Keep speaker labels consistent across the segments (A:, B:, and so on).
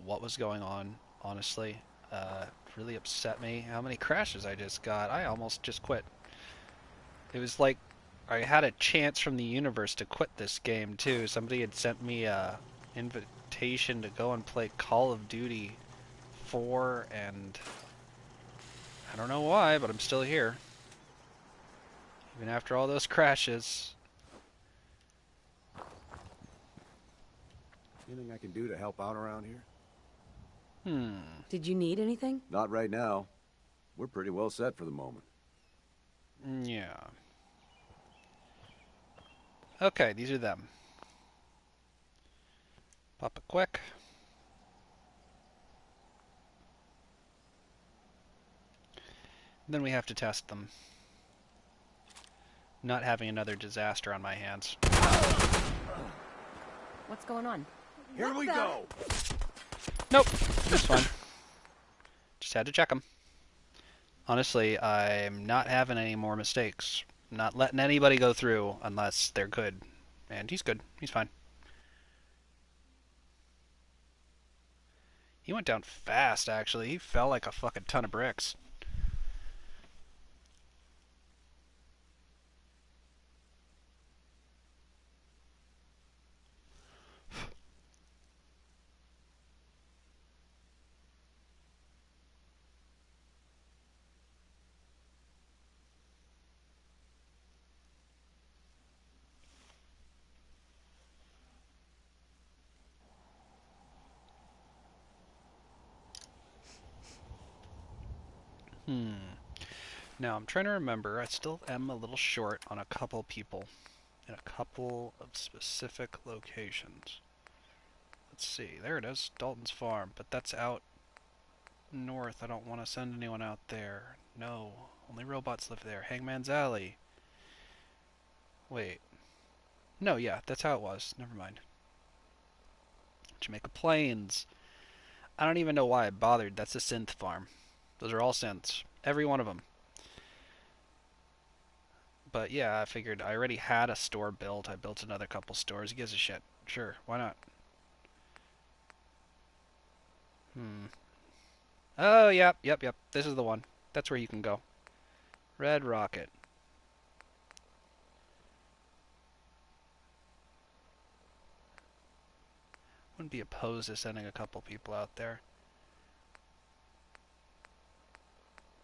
A: what was going on, honestly. Really upset me how many crashes I just got. I almost just quit. It was like I had a chance from the universe to quit this game too. Somebody had sent me a invitation to go and play Call of Duty 4, and I don't know why, but I'm still here. Even after all those crashes.
B: Anything I can do to help out around here?
C: Did you need anything?
B: Not right now. We're pretty well set for the moment.
A: Yeah. Okay, these are them. Pop it quick. Then we have to test them. Not having another disaster on my hands.
C: What's going on?
B: Here we go!
A: Nope, it's fine. Just had to check them. Honestly, I'm not having any more mistakes. Not letting anybody go through unless they're good. And he's good. He's fine. He went down fast, actually. He fell like a fucking ton of bricks. Now, I'm trying to remember. I still am a little short on a couple people in a couple of specific locations. Let's see. There it is. Dalton's Farm. But that's out north. I don't want to send anyone out there. No. Only robots live there. Hangman's Alley. Wait. No, yeah. That's how it was. Never mind. Jamaica Plains. I don't even know why I bothered. That's a synth farm. Those are all synths. Every one of them. But yeah, I figured I already had a store built. I built another couple stores. Who gives a shit? Sure, why not? Oh, yep. This is the one. That's where you can go. Red Rocket. Wouldn't be opposed to sending a couple people out there.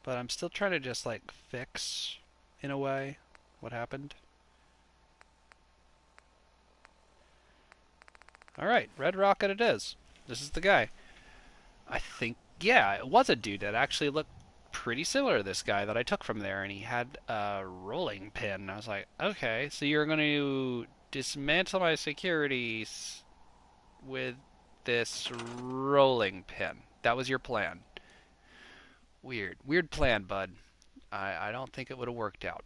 A: But I'm still trying to just, like, fix, in a way, what happened. Alright, Red Rocket it is. This is the guy. I think, yeah, it was a dude that actually looked pretty similar to this guy that I took from there, and he had a rolling pin. I was like, okay, so you're going to dismantle my security with this rolling pin. That was your plan. Weird. Weird plan, bud. I don't think it would have worked out.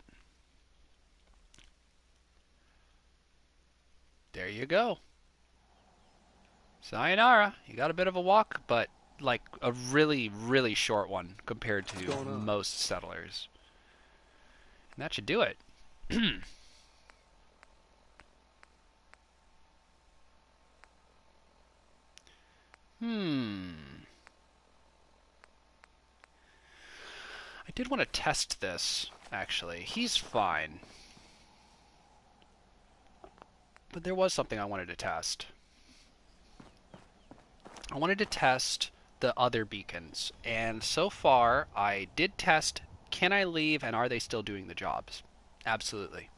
A: There you go. Sayonara. You got a bit of a walk, but like a really, really short one compared to most settlers. And that should do it. I did want to test this, actually. He's fine. But there was something I wanted to test. I wanted to test the other beacons, and so far I did test, can I leave and are they still doing the jobs? Absolutely.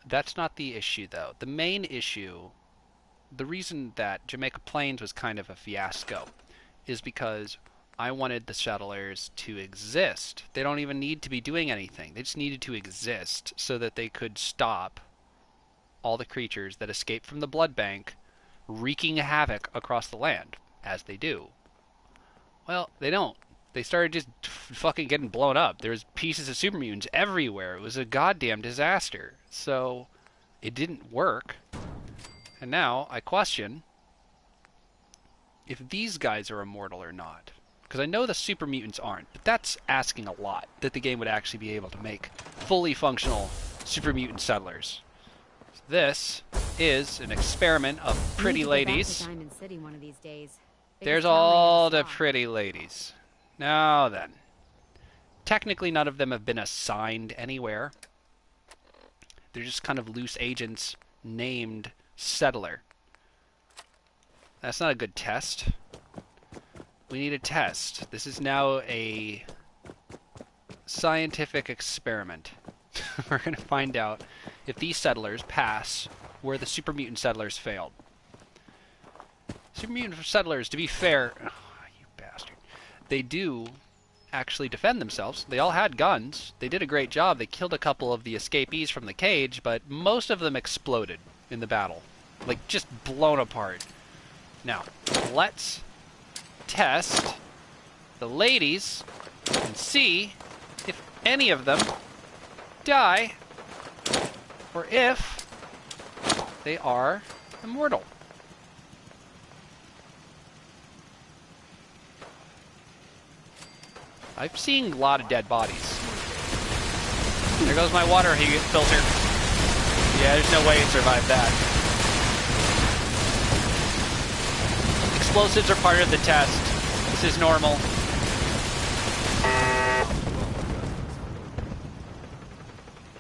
A: That's not the issue, though. The main issue, the reason that Jamaica Plains was kind of a fiasco, is because I wanted the settlers to exist. They don't even need to be doing anything. They just needed to exist so that they could stop all the creatures that escape from the blood bank wreaking havoc across the land, as they do. Well, they don't. They started just fucking getting blown up. There's pieces of super mutants everywhere. It was a goddamn disaster. So, it didn't work. And now, I question if these guys are immortal or not. Because I know the super mutants aren't, but that's asking a lot, that the game would actually be able to make fully functional super mutant settlers. This is an experiment of pretty ladies.
C: Diamond City one of these days.
A: There's
C: Biggest town they
A: all
C: ever
A: the
C: saw.
A: pretty ladies. Now then. Technically, none of them have been assigned anywhere. They're just kind of loose agents named Settler. That's not a good test. We need a test. This is now a scientific experiment. We're going to find out if these settlers pass where the super mutant settlers failed. Super mutant settlers, to be fair, oh, you bastard, they do actually defend themselves. They all had guns. They did a great job. They killed a couple of the escapees from the cage, but most of them exploded in the battle. Like, just blown apart. Now, let's test the ladies and see if any of them die or if they are immortal. I've seen a lot of dead bodies. There goes my water filter. Yeah, there's no way it survived that. Explosives are part of the test. This is normal.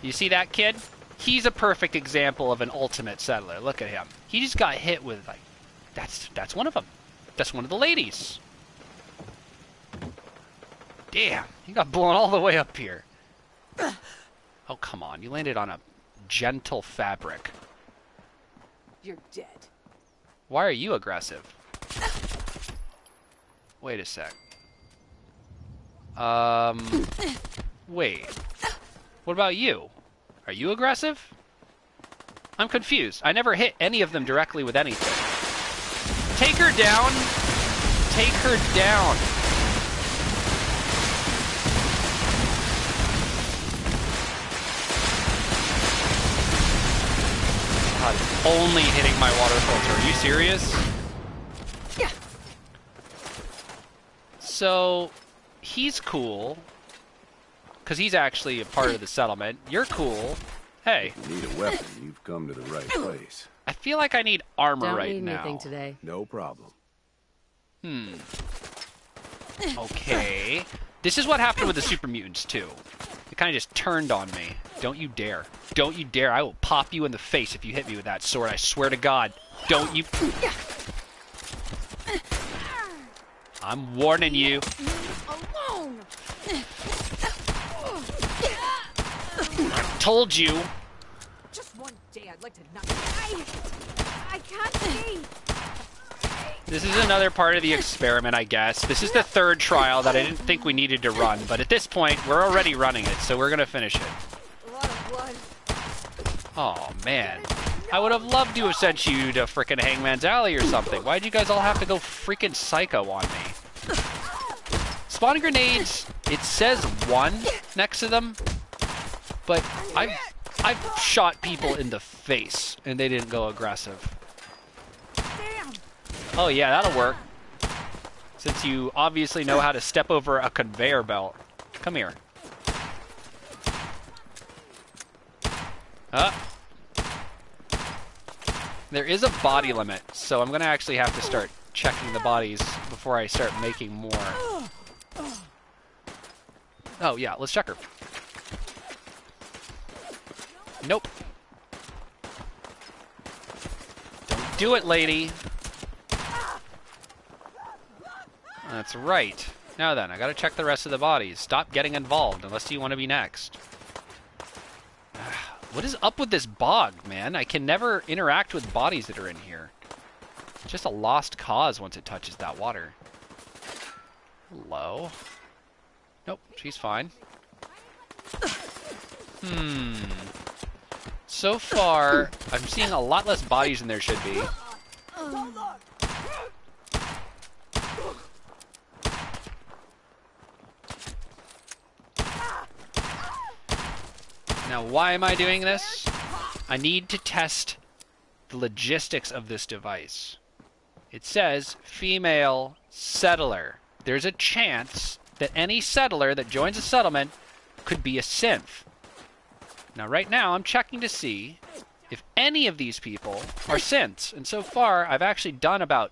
A: You see that kid? He's a perfect example of an ultimate settler. Look at him. He just got hit with, like, that's one of them. That's one of the ladies. Damn, he got blown all the way up here. Oh, come on. You landed on a gentle fabric.
C: You're dead.
A: Why are you aggressive? Wait a sec. Wait. What about you? Are you aggressive? I'm confused. I never hit any of them directly with anything. Take her down. Take her down. God, only hitting my water filter. Are you serious?
C: Yeah.
A: So, he's cool. Because he's actually a part of the settlement. You're cool. Hey.
B: If you need a weapon, you've come to the right place.
A: I feel like I need armor
C: Don't
A: right
C: need
A: now.
C: anything today.
B: No problem.
A: Okay. This is what happened with the super mutants, too. It kind of just turned on me. Don't you dare. Don't you dare. I will pop you in the face if you hit me with that sword. I swear to God. Don't you... I'm warning you.
C: Alone.
A: I told you.
C: Just one day I'd like to not. I can't see.
A: This is another part of the experiment, I guess. This is the third trial that I didn't think we needed to run, but at this point, we're already running it, so we're gonna finish it.
C: A lot of blood.
A: Oh, man. I would have loved to have sent you to frickin' Hangman's Alley or something. Why'd you guys all have to go freaking psycho on me? Spawn grenades, it says 1 next to them, but I've shot people in the face, and they didn't go aggressive.
C: Damn.
A: Oh yeah, that'll work. Since you obviously know how to step over a conveyor belt. Come here. There is a body limit, so I'm gonna actually have to start checking the bodies before I start making more. Oh yeah, let's check her. Nope. Don't do it, lady. That's right. Now then, I gotta check the rest of the bodies. Stop getting involved unless you want to be next. What is up with this bog, man? I can never interact with bodies that are in here. It's just a lost cause once it touches that water. Hello? Nope, she's fine. So far, I'm seeing a lot less bodies than there should be. Now, why am I doing this? I need to test the logistics of this device. It says, female settler. There's a chance that any settler that joins a settlement could be a synth. Now, right now, I'm checking to see if any of these people are synths. And so far, I've actually done about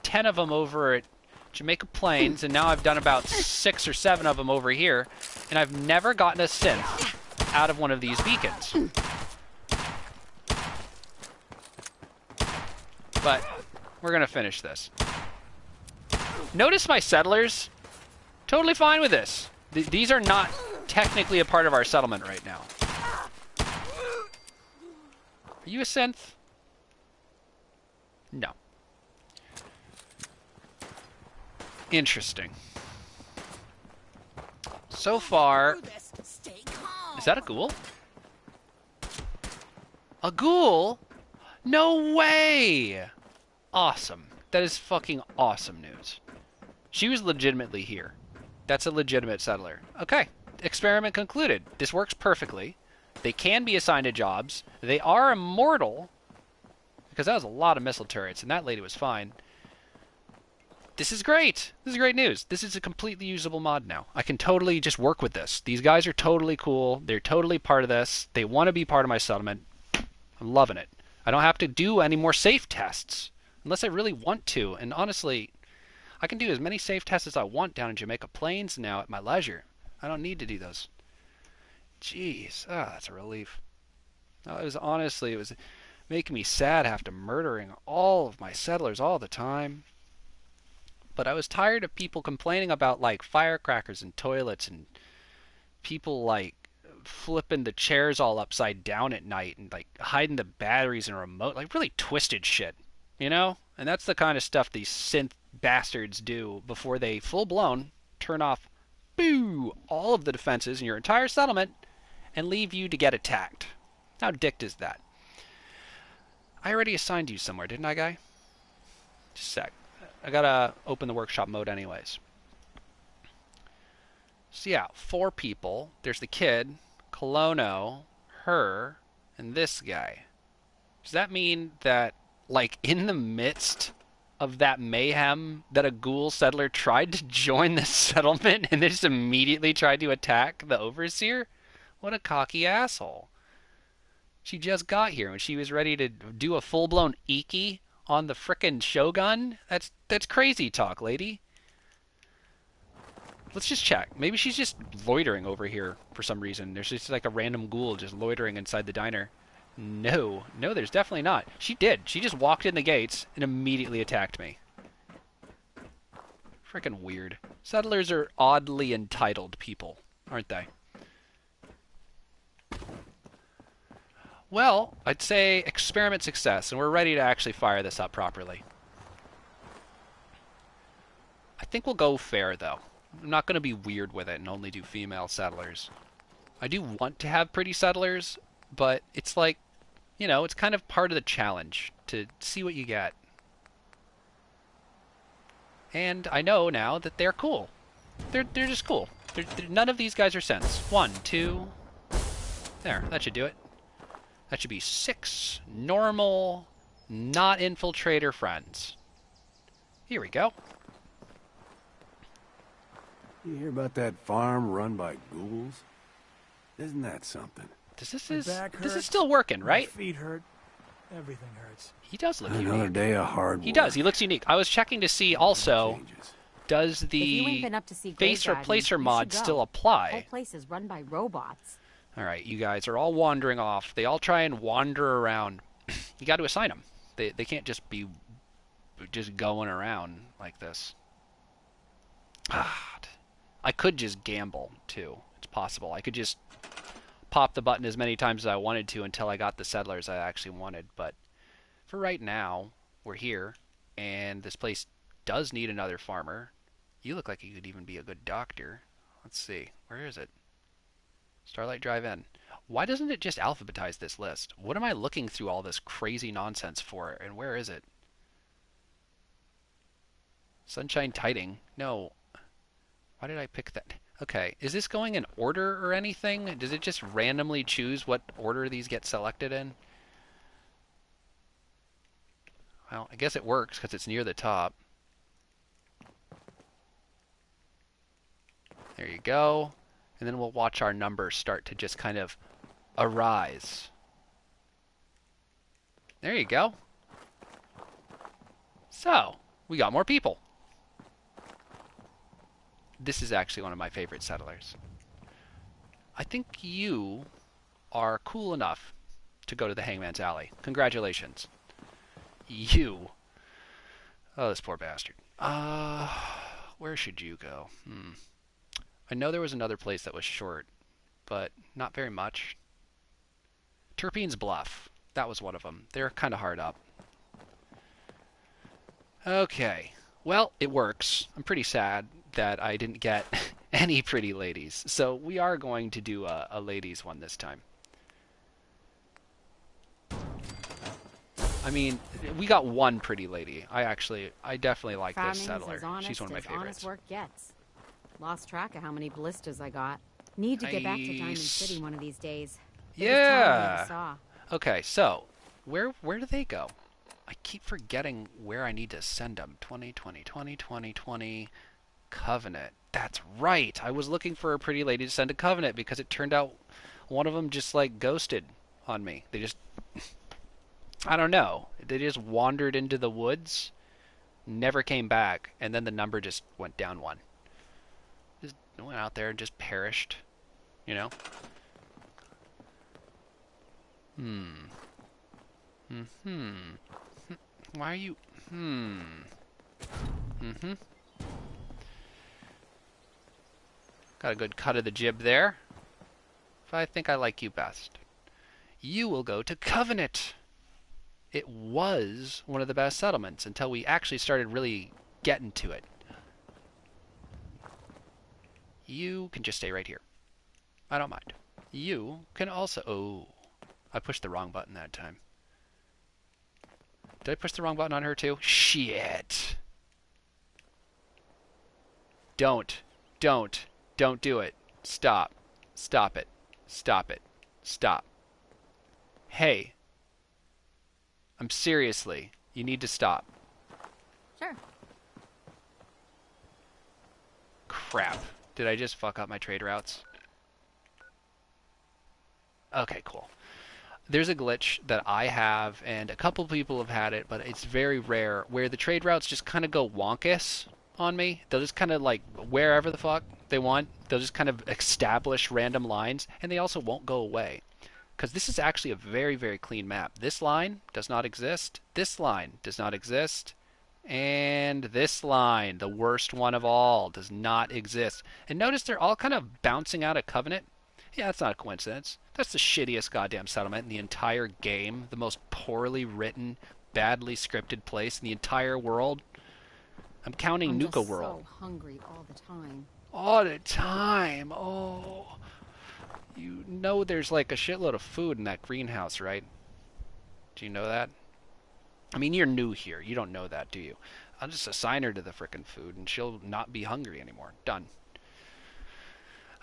A: 10 of them over at Jamaica Plains, and now I've done about 6 or 7 of them over here, and I've never gotten a synth out of one of these beacons. But we're going to finish this. Notice my settlers? Totally fine with this. These are not technically a part of our settlement right now. Are you a synth? No. Interesting. So far... Is that a ghoul? A ghoul? No way! Awesome. That is fucking awesome news. She was legitimately here. That's a legitimate settler. Okay. Experiment concluded. This works perfectly. They can be assigned to jobs. They are immortal. Because that was a lot of missile turrets, and that lady was fine. This is great. This is great news. This is a completely usable mod now. I can totally just work with this. These guys are totally cool. They're totally part of this. They want to be part of my settlement. I'm loving it. I don't have to do any more safe tests. Unless I really want to. And honestly, I can do as many safe tests as I want down in Jamaica Plains now at my leisure. I don't need to do those. Jeez. That's a relief. It was making me sad after murdering all of my settlers all the time. But I was tired of people complaining about, like, firecrackers and toilets and people, like, flipping the chairs all upside down at night and, like, hiding the batteries in a remote. Like, really twisted shit, you know? And that's the kind of stuff these synth bastards do before they full-blown turn off, boo, all of the defenses in your entire settlement and leave you to get attacked. How dicked is that? I already assigned you somewhere, didn't I, guy? Just a sec. I gotta open the workshop mode anyways. So yeah, 4 people. There's the kid, Colono, her, and this guy. Does that mean that, like, in the midst of that mayhem, that a ghoul settler tried to join the settlement and they just immediately tried to attack the overseer? What a cocky asshole. She just got here and she was ready to do a full-blown Iki on the frickin' Shogun? That's crazy talk, lady. Let's just check. Maybe she's just loitering over here for some reason. There's just like a random ghoul just loitering inside the diner. No, there's definitely not. She did. She just walked in the gates and immediately attacked me. Frickin' weird. Settlers are oddly entitled people, aren't they? Well, I'd say experiment success, and we're ready to actually fire this up properly. I think we'll go fair, though. I'm not going to be weird with it and only do female settlers. I do want to have pretty settlers, but it's like, you know, it's kind of part of the challenge to see what you get. And I know now that they're cool. They're just cool. None of these guys are sense. 1, 2... There, that should do it. That should be 6 normal, not infiltrator friends. Here we go.
B: You hear about that farm run by ghouls? Isn't that something?
A: This is still working, right?
D: My feet hurt. Everything hurts.
A: He does look
B: Another
A: unique.
B: day of hard work.
A: He does. He looks unique. I was checking to see also, does the face replacer mod still apply?
C: The whole place is run by robots.
A: All right, you guys are all wandering off. They all try and wander around. You got to assign them. They can't just be just going around like this. I could just gamble, too. It's possible. I could just pop the button as many times as I wanted to until I got the settlers I actually wanted. But for right now, we're here, and this place does need another farmer. You look like you could even be a good doctor. Let's see. Where is it? Starlight Drive-In. Why doesn't it just alphabetize this list? What am I looking through all this crazy nonsense for, and where is it? Sunshine Tiding. No. Why did I pick that? Okay, is this going in order or anything? Does it just randomly choose what order these get selected in? Well, I guess it works because it's near the top. There you go. And then we'll watch our numbers start to just kind of arise. There you go. So, We got more people. This is actually one of my favorite settlers. I think you are cool enough to go to the Hangman's Alley. Congratulations. You. Oh, this poor bastard. Where should you go? I know there was another place that was short, but not very much. Turpine's Bluff. That was one of them. They're kind of hard up. Okay. Well, it works. I'm pretty sad that I didn't get any pretty ladies. So we are going to do a ladies one this time. I mean, we got one pretty lady. I definitely like this settler. She's one of my favorites.
E: Honest work gets. Lost track of how many ballistas I got. Need to get back to Diamond City one of these days.
A: Yeah. Okay, so where do they go? I keep forgetting where I need to send them. 20, Covenant. That's right. I was looking for a pretty lady to send to Covenant because it turned out one of them just like ghosted on me. They just, I don't know. They just wandered into the woods, never came back, and then the number just went down one. Just went out there and just perished, you know? Why are you... Got a good cut of the jib there. But I think I like you best. You will go to Covenant. It was one of the best settlements until we actually started really getting to it. You can just stay right here. I don't mind. You can also... Oh, I pushed the wrong button that time. Did I push the wrong button on her too? Shit. Don't do it. Stop. Stop it. Stop it. Stop. Hey. Seriously, you need to stop.
E: Sure.
A: Crap. Did I just fuck up my trade routes? Okay, cool. There's a glitch that I have, and a couple people have had it, but it's very rare, where the trade routes just kind of go wonkus on me. They'll just kind of, like, wherever the fuck they want, they'll just kind of establish random lines, and they also won't go away. Because this is actually a very, very clean map. This line does not exist. This line does not exist. And this line, the worst one of all, does not exist. And notice they're all kind of bouncing out of Covenant. Yeah, that's not a coincidence. That's the shittiest goddamn settlement in the entire game. The most poorly written, badly scripted place in the entire world. I'm counting Nuka World.
E: I'm so hungry all the time.
A: All the time. Oh. You know there's like a shitload of food in that greenhouse, right? Do you know that? I mean, you're new here. You don't know that, do you? I'll just assign her to the frickin' food and she'll not be hungry anymore. Done.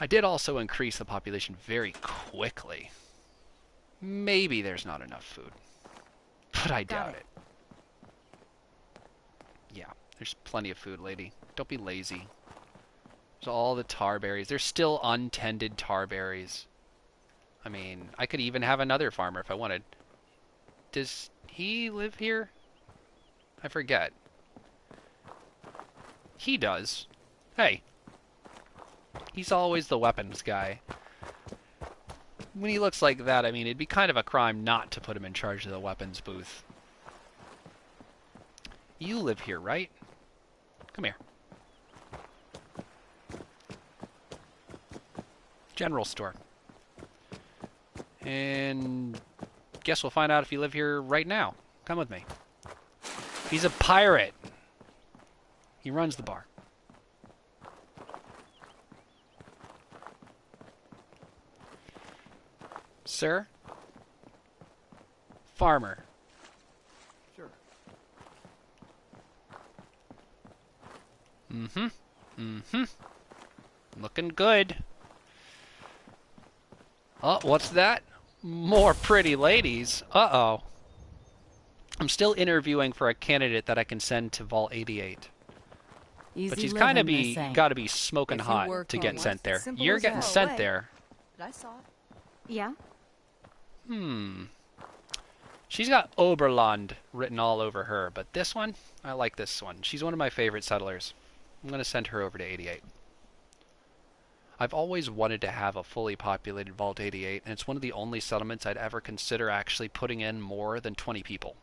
A: I did also increase the population very quickly. Maybe there's not enough food. But I doubt it. Yeah, there's plenty of food, lady. Don't be lazy. There's all the tar berries. There's still untended tar berries. I mean, I could even have another farmer if I wanted. Does he live here? I forget. He does. Hey. He's always the weapons guy. When he looks like that, I mean, it'd be kind of a crime not to put him in charge of the weapons booth. You live here, right? Come here. General store. And guess we'll find out if you live here right now. Come with me. He's a pirate. He runs the bar. Sir? Farmer.
B: Sure.
A: Looking good. Oh, what's that? More pretty ladies. Uh-oh. I'm still interviewing for a candidate that I can send to Vault 88. But she's kind of got to be smoking hot to get sent there. You're getting sent there.
C: But I saw it.
E: Yeah?
A: She's got Oberland written all over her, but this one, I like this one. She's one of my favorite settlers. I'm going to send her over to 88. I've always wanted to have a fully populated Vault 88, and it's one of the only settlements I'd ever consider actually putting in more than 20 people.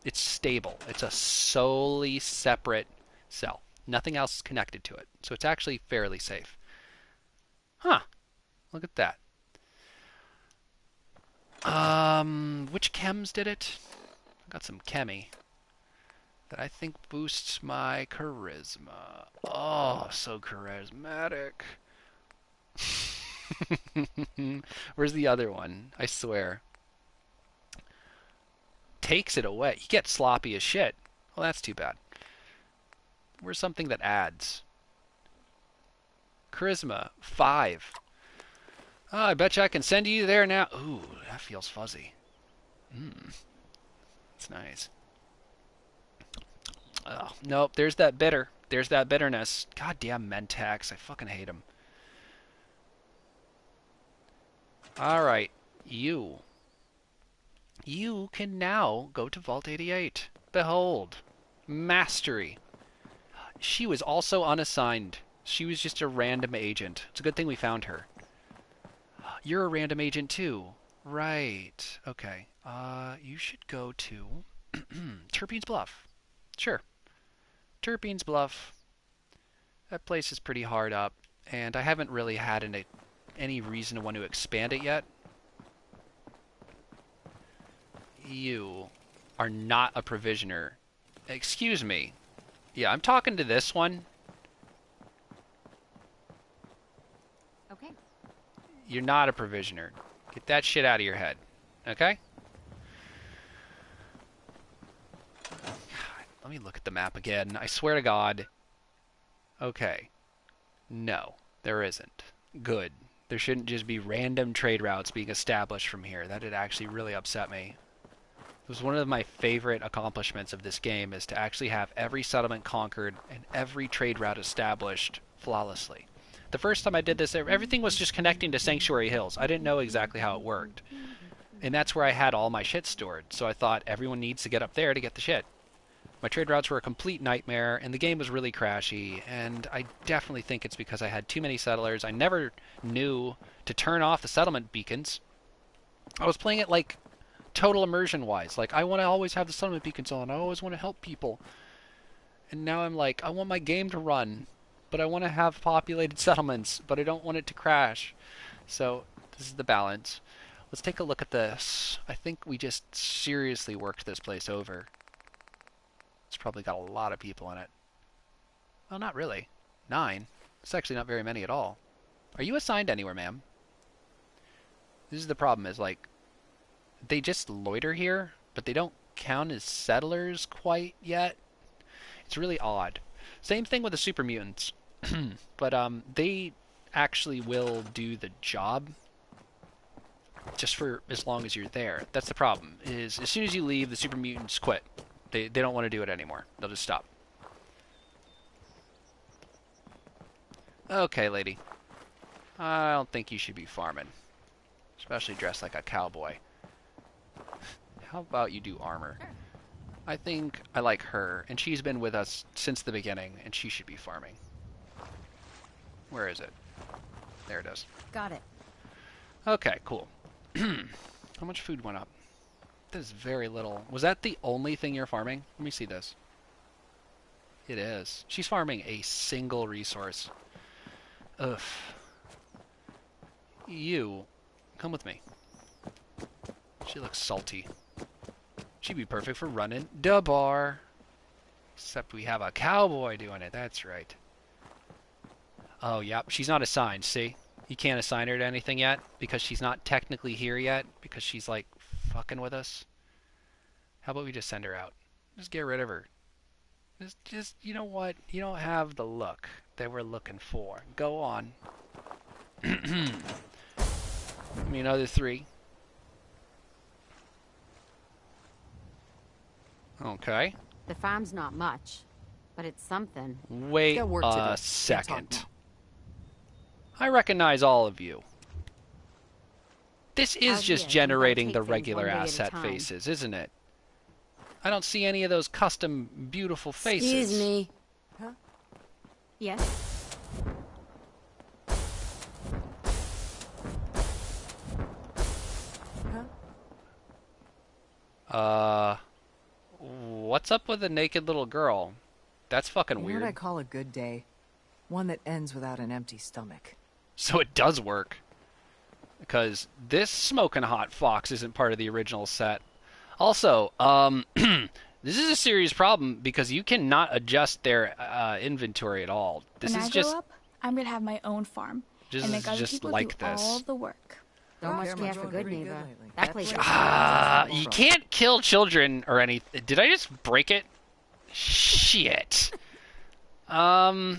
A: It's stable. It's a solely separate cell. Nothing else is connected to it. So it's actually fairly safe. Huh. Look at that. Which chems did it? I got some chemi that I think boosts my charisma. Oh, so charismatic. Where's the other one? I swear. Takes it away. You get sloppy as shit. Well, that's too bad. Where's something that adds? Charisma, 5. Oh, I bet you I can send you there now. Ooh, that feels fuzzy. That's nice. Oh, nope, there's that bitter. There's that bitterness. Goddamn Mentax. I fucking hate him. Alright, you. You can now go to Vault 88. Behold. Mastery. She was also unassigned. She was just a random agent. It's a good thing we found her. You're a random agent too. Right. Okay. You should go to Turpine's Bluff. Sure. Turpine's Bluff. That place is pretty hard up, and I haven't really had any reason to want to expand it yet. You are not a provisioner. Excuse me. Yeah, I'm talking to this one.
E: Okay.
A: You're not a provisioner. Get that shit out of your head. Okay? God, let me look at the map again. I swear to God. Okay. No, there isn't. Good. There shouldn't just be random trade routes being established from here. That would actually really upset me. It was one of my favorite accomplishments of this game, is to actually have every settlement conquered and every trade route established flawlessly. The first time I did this, everything was just connecting to Sanctuary Hills. I didn't know exactly how it worked. And that's where I had all my shit stored, so I thought everyone needs to get up there to get the shit. My trade routes were a complete nightmare, and the game was really crashy, and I definitely think it's because I had too many settlers. I never knew to turn off the settlement beacons. I was playing it like total immersion wise. Like, I want to always have the settlement beacons on. I always want to help people. And now I'm like, I want my game to run, but I want to have populated settlements, but I don't want it to crash. So this is the balance. Let's take a look at this. I think we just seriously worked this place over. It's probably got a lot of people in it. Well, not really. 9. It's actually not very many at all. Are you assigned anywhere, ma'am? This is the problem, is like, they just loiter here, but they don't count as settlers quite yet. It's really odd. Same thing with the super mutants. But they actually will do the job just for as long as you're there. That's the problem, is as soon as you leave, the super mutants quit. They don't want to do it anymore. They'll just stop. Okay, lady. I don't think you should be farming. Especially dressed like a cowboy. How about you do armor? I think I like her, and she's been with us since the beginning, and she should be farming. Where is it? There it is.
E: Got it.
A: Okay, cool. How much food went up? That is very little. Was that the only thing you're farming? Let me see this. It is. She's farming a single resource. Ugh. You, come with me. She looks salty. She'd be perfect for running the bar. Except we have a cowboy doing it. That's right. Oh, yep. She's not assigned, see? You can't assign her to anything yet because she's not technically here yet because she's, like, fucking with us. How about we just send her out? Just get rid of her. Just, you know what? You don't have the look that we're looking for. Go on. I mean, another 3. Okay.
E: The farm's not much, but it's something.
A: Wait
C: Got work to do.
A: a
C: Can't
A: second.
C: talk now.
A: I recognize all of you. This is
E: Out
A: just
E: here, you gotta
A: generating
E: take
A: the
E: things
A: regular
E: one day at a
A: asset
E: time.
A: faces, isn't it? I don't see any of those custom beautiful faces.
E: Excuse me.
C: Huh? Yes? Huh?
A: What's up with the naked little girl? That's fucking
F: You know
A: weird.
F: what I call a good day? One that ends without an empty stomach.
A: So it does work. Because this smoking hot fox isn't part of the original set. Also, this is a serious problem because you cannot adjust their inventory at all. This
G: When
A: is
G: I
A: just
G: grow up, I'm gonna have my own farm and make other
A: just
G: people
A: like
G: do
A: this.
G: all the work.
E: Don't
F: Yeah,
E: much
F: I'm
E: care for
F: growing
E: good
F: pretty
E: neither.
F: good lately.
E: That place is
A: You can't kill children or anything. Did I just break it? Shit. Yeah,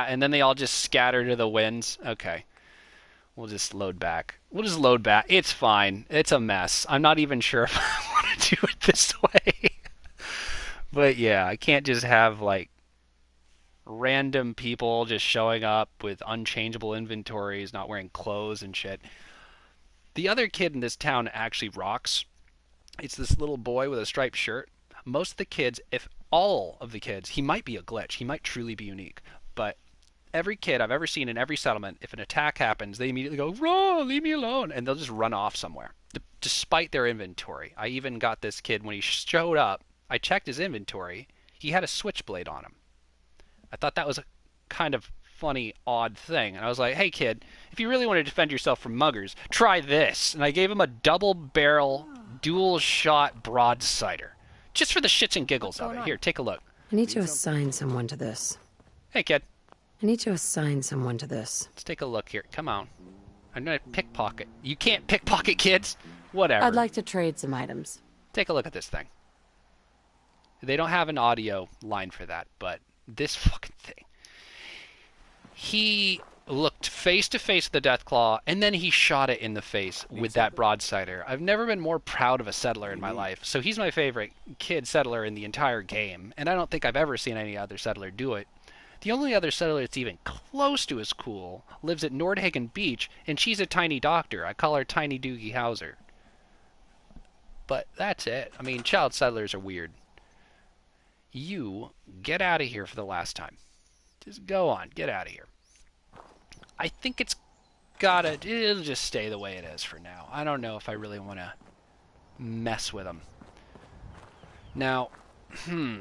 A: and then they all just scatter to the winds. Okay. We'll just load back. We'll just load back. It's fine. It's a mess. I'm not even sure if I want to do it this way. But yeah, I can't just have like random people just showing up with unchangeable inventories, not wearing clothes and shit. The other kid in this town actually rocks. It's this little boy with a striped shirt. Most of the kids, if all of the kids, he might be a glitch. He might truly be unique. But every kid I've ever seen in every settlement, if an attack happens, they immediately go, "Run, leave me alone," and they'll just run off somewhere, despite their inventory. I even got this kid when he showed up. I checked his inventory. He had a switchblade on him. I thought that was a kind of funny, odd thing, and I was like, "Hey, kid, if you really want to defend yourself from muggers, try this." And I gave him a double-barrel, dual-shot broadsider, just for the shits and giggles of it. Here, take a look.
E: I need to assign someone to this.
A: Hey, kid.
E: I need to assign someone to this.
A: Let's take a look here. Come on. I'm gonna pickpocket. You can't pickpocket kids? Whatever.
E: I'd like to trade some items.
A: Take a look at this thing. They don't have an audio line for that, but this fucking thing. He looked face to face with the Deathclaw, and then he shot it in the face with that broadsider. I've never been more proud of a settler in my life. So he's my favorite kid settler in the entire game, and I don't think I've ever seen any other settler do it. The only other settler that's even close to as cool lives at Nordhagen Beach, and she's a tiny doctor. I call her Tiny Doogie Howser. But that's it. I mean, child settlers are weird. You get out of here for the last time. Just go on, get out of here. I think it'll just stay the way it is for now. I don't know if I really want to mess with them. Now,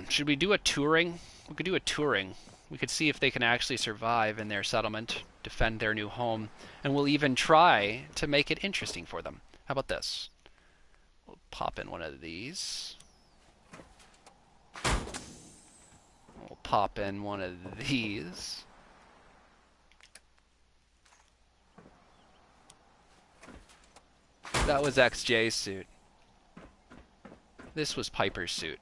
A: should we do a touring? We could do a touring. We could see if they can actually survive in their settlement, defend their new home, and we'll even try to make it interesting for them. How about this? We'll pop in one of these. We'll pop in one of these. That was XJ's suit. This was Piper's suit.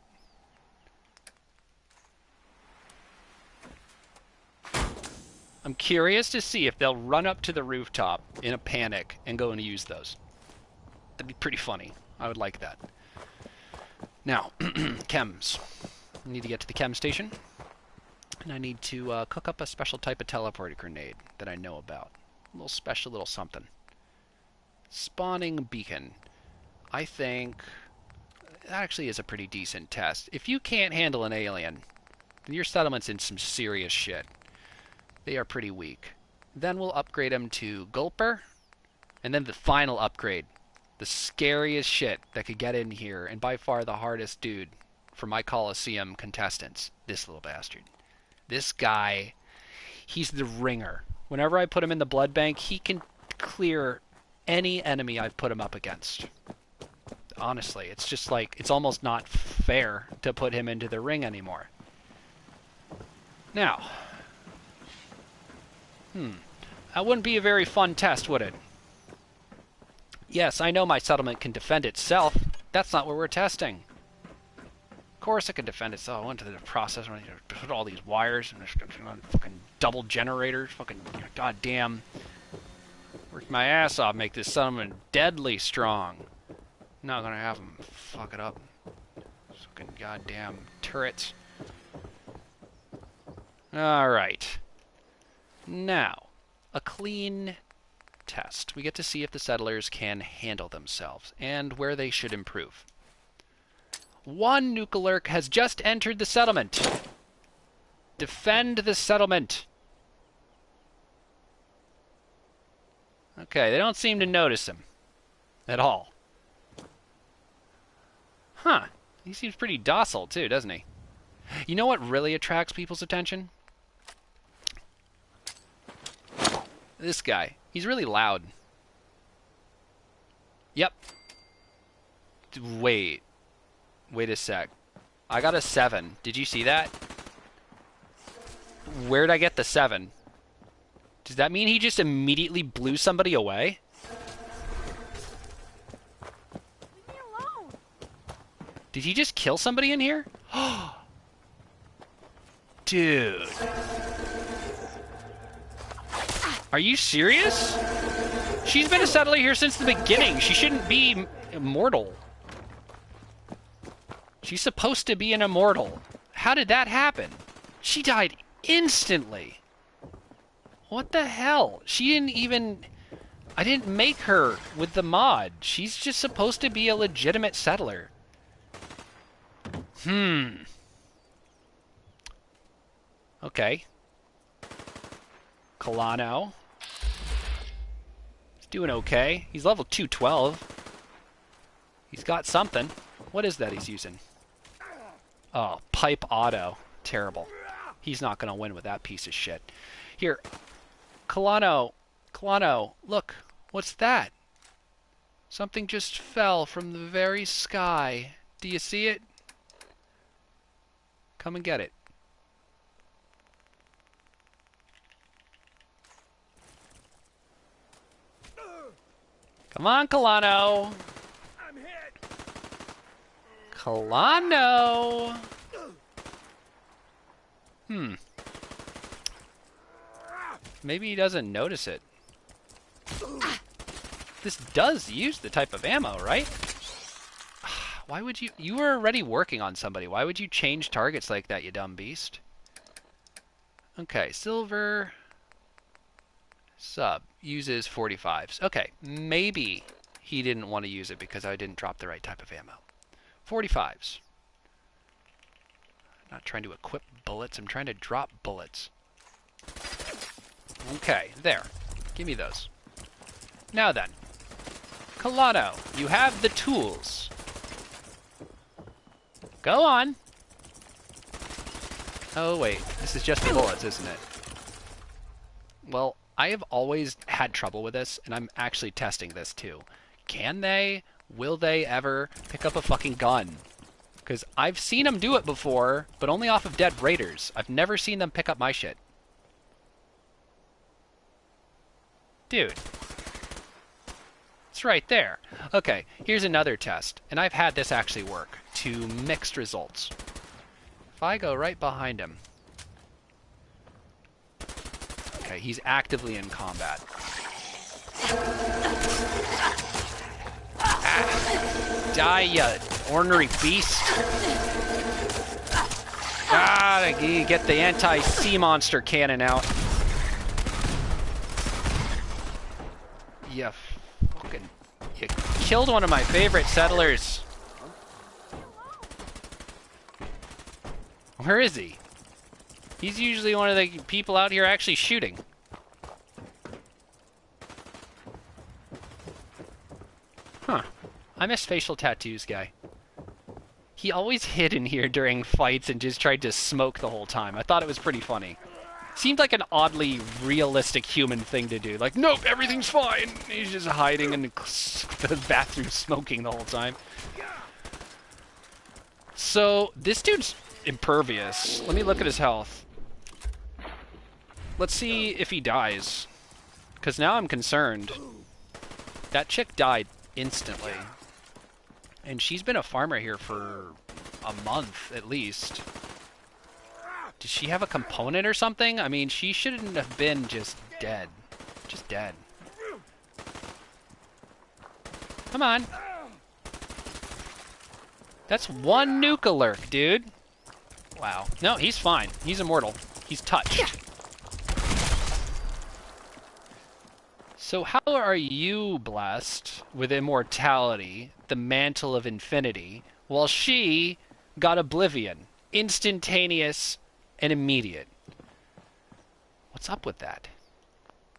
A: I'm curious to see if they'll run up to the rooftop in a panic and go and use those. That'd be pretty funny. I would like that. Now, chems. I need to get to the chem station. And I need to cook up a special type of teleporter grenade that I know about. A little special little something. Spawning beacon. I think that actually is a pretty decent test. If you can't handle an alien, then your settlement's in some serious shit. They are pretty weak. Then we'll upgrade them to Gulper. And then the final upgrade. The scariest shit that could get in here, and by far the hardest dude for my Coliseum contestants. This little bastard. This guy, he's the ringer. Whenever I put him in the blood bank, he can clear any enemy I've put him up against. Honestly, it's just like, it's almost not fair to put him into the ring anymore. Now, that wouldn't be a very fun test, would it? Yes, I know my settlement can defend itself. That's not what we're testing. Of course it can defend itself. I went to the process when I put all these wires and fucking double generators. Fucking goddamn. Worked my ass off, make this settlement deadly strong. Not gonna have them fuck it up. Fucking goddamn turrets. Alright. Now, a clean test. We get to see if the settlers can handle themselves and where they should improve. One Nukalurk has just entered the settlement. Defend the settlement. Okay, they don't seem to notice him. At all. Huh. He seems pretty docile, too, doesn't he? You know what really attracts people's attention? This guy. He's really loud. Yep. Wait. Wait a sec. I got a 7. Did you see that? Where'd I get the 7? Does that mean he just immediately blew somebody away?
C: Leave me alone.
A: Did he just kill somebody in here? Dude. Are you serious? She's been a settler here since the beginning. She shouldn't be immortal. She's supposed to be an immortal. How did that happen? She died instantly. What the hell? She didn't even... I didn't make her with the mod. She's just supposed to be a legitimate settler. Okay. Colano. He's doing okay. He's level 212. He's got something. What is that he's using? Oh, pipe auto. Terrible. He's not going to win with that piece of shit. Here. Colano. Colano. Look. What's that? Something just fell from the very sky. Do you see it? Come and get it. Come on, Colano.
B: I'm hit.
A: Colano. Maybe he doesn't notice it. This does use the type of ammo, right? Why would you... You were already working on somebody. Why would you change targets like that, you dumb beast? Okay, silver... Sub. Uses 45s. Okay, maybe he didn't want to use it because I didn't drop the right type of ammo. 45s. I'm not trying to equip bullets. I'm trying to drop bullets. Okay, there. Give me those. Now then. Colano, you have the tools. Go on. Oh, wait. This is just the bullets, isn't it? Well, I have always had trouble with this, and I'm actually testing this too. Can they, will they ever pick up a fucking gun? Because I've seen them do it before, but only off of dead raiders. I've never seen them pick up my shit. Dude. It's right there. Okay, here's another test, and I've had this actually work to mixed results. If I go right behind him... Okay, he's actively in combat. Ah, die, you ornery beast. Ah, get the anti-sea monster cannon out. You fucking... You killed one of my favorite settlers. Where is he? He's usually one of the people out here actually shooting. Huh. I miss facial tattoos, guy. He always hid in here during fights and just tried to smoke the whole time. I thought it was pretty funny. Seemed like an oddly realistic human thing to do. Like, nope, everything's fine. He's just hiding in the bathroom smoking the whole time. So, this dude's impervious. Let me look at his health. Let's see if he dies. Because now I'm concerned. That chick died instantly. And she's been a farmer here for a month, at least. Did she have a component or something? I mean, she shouldn't have been just dead. Just dead. Come on. That's one Nukalurk, dude. Wow. No, he's fine. He's immortal. He's touched. So how are you blessed with immortality, the mantle of infinity, while she got oblivion. Instantaneous and immediate. What's up with that?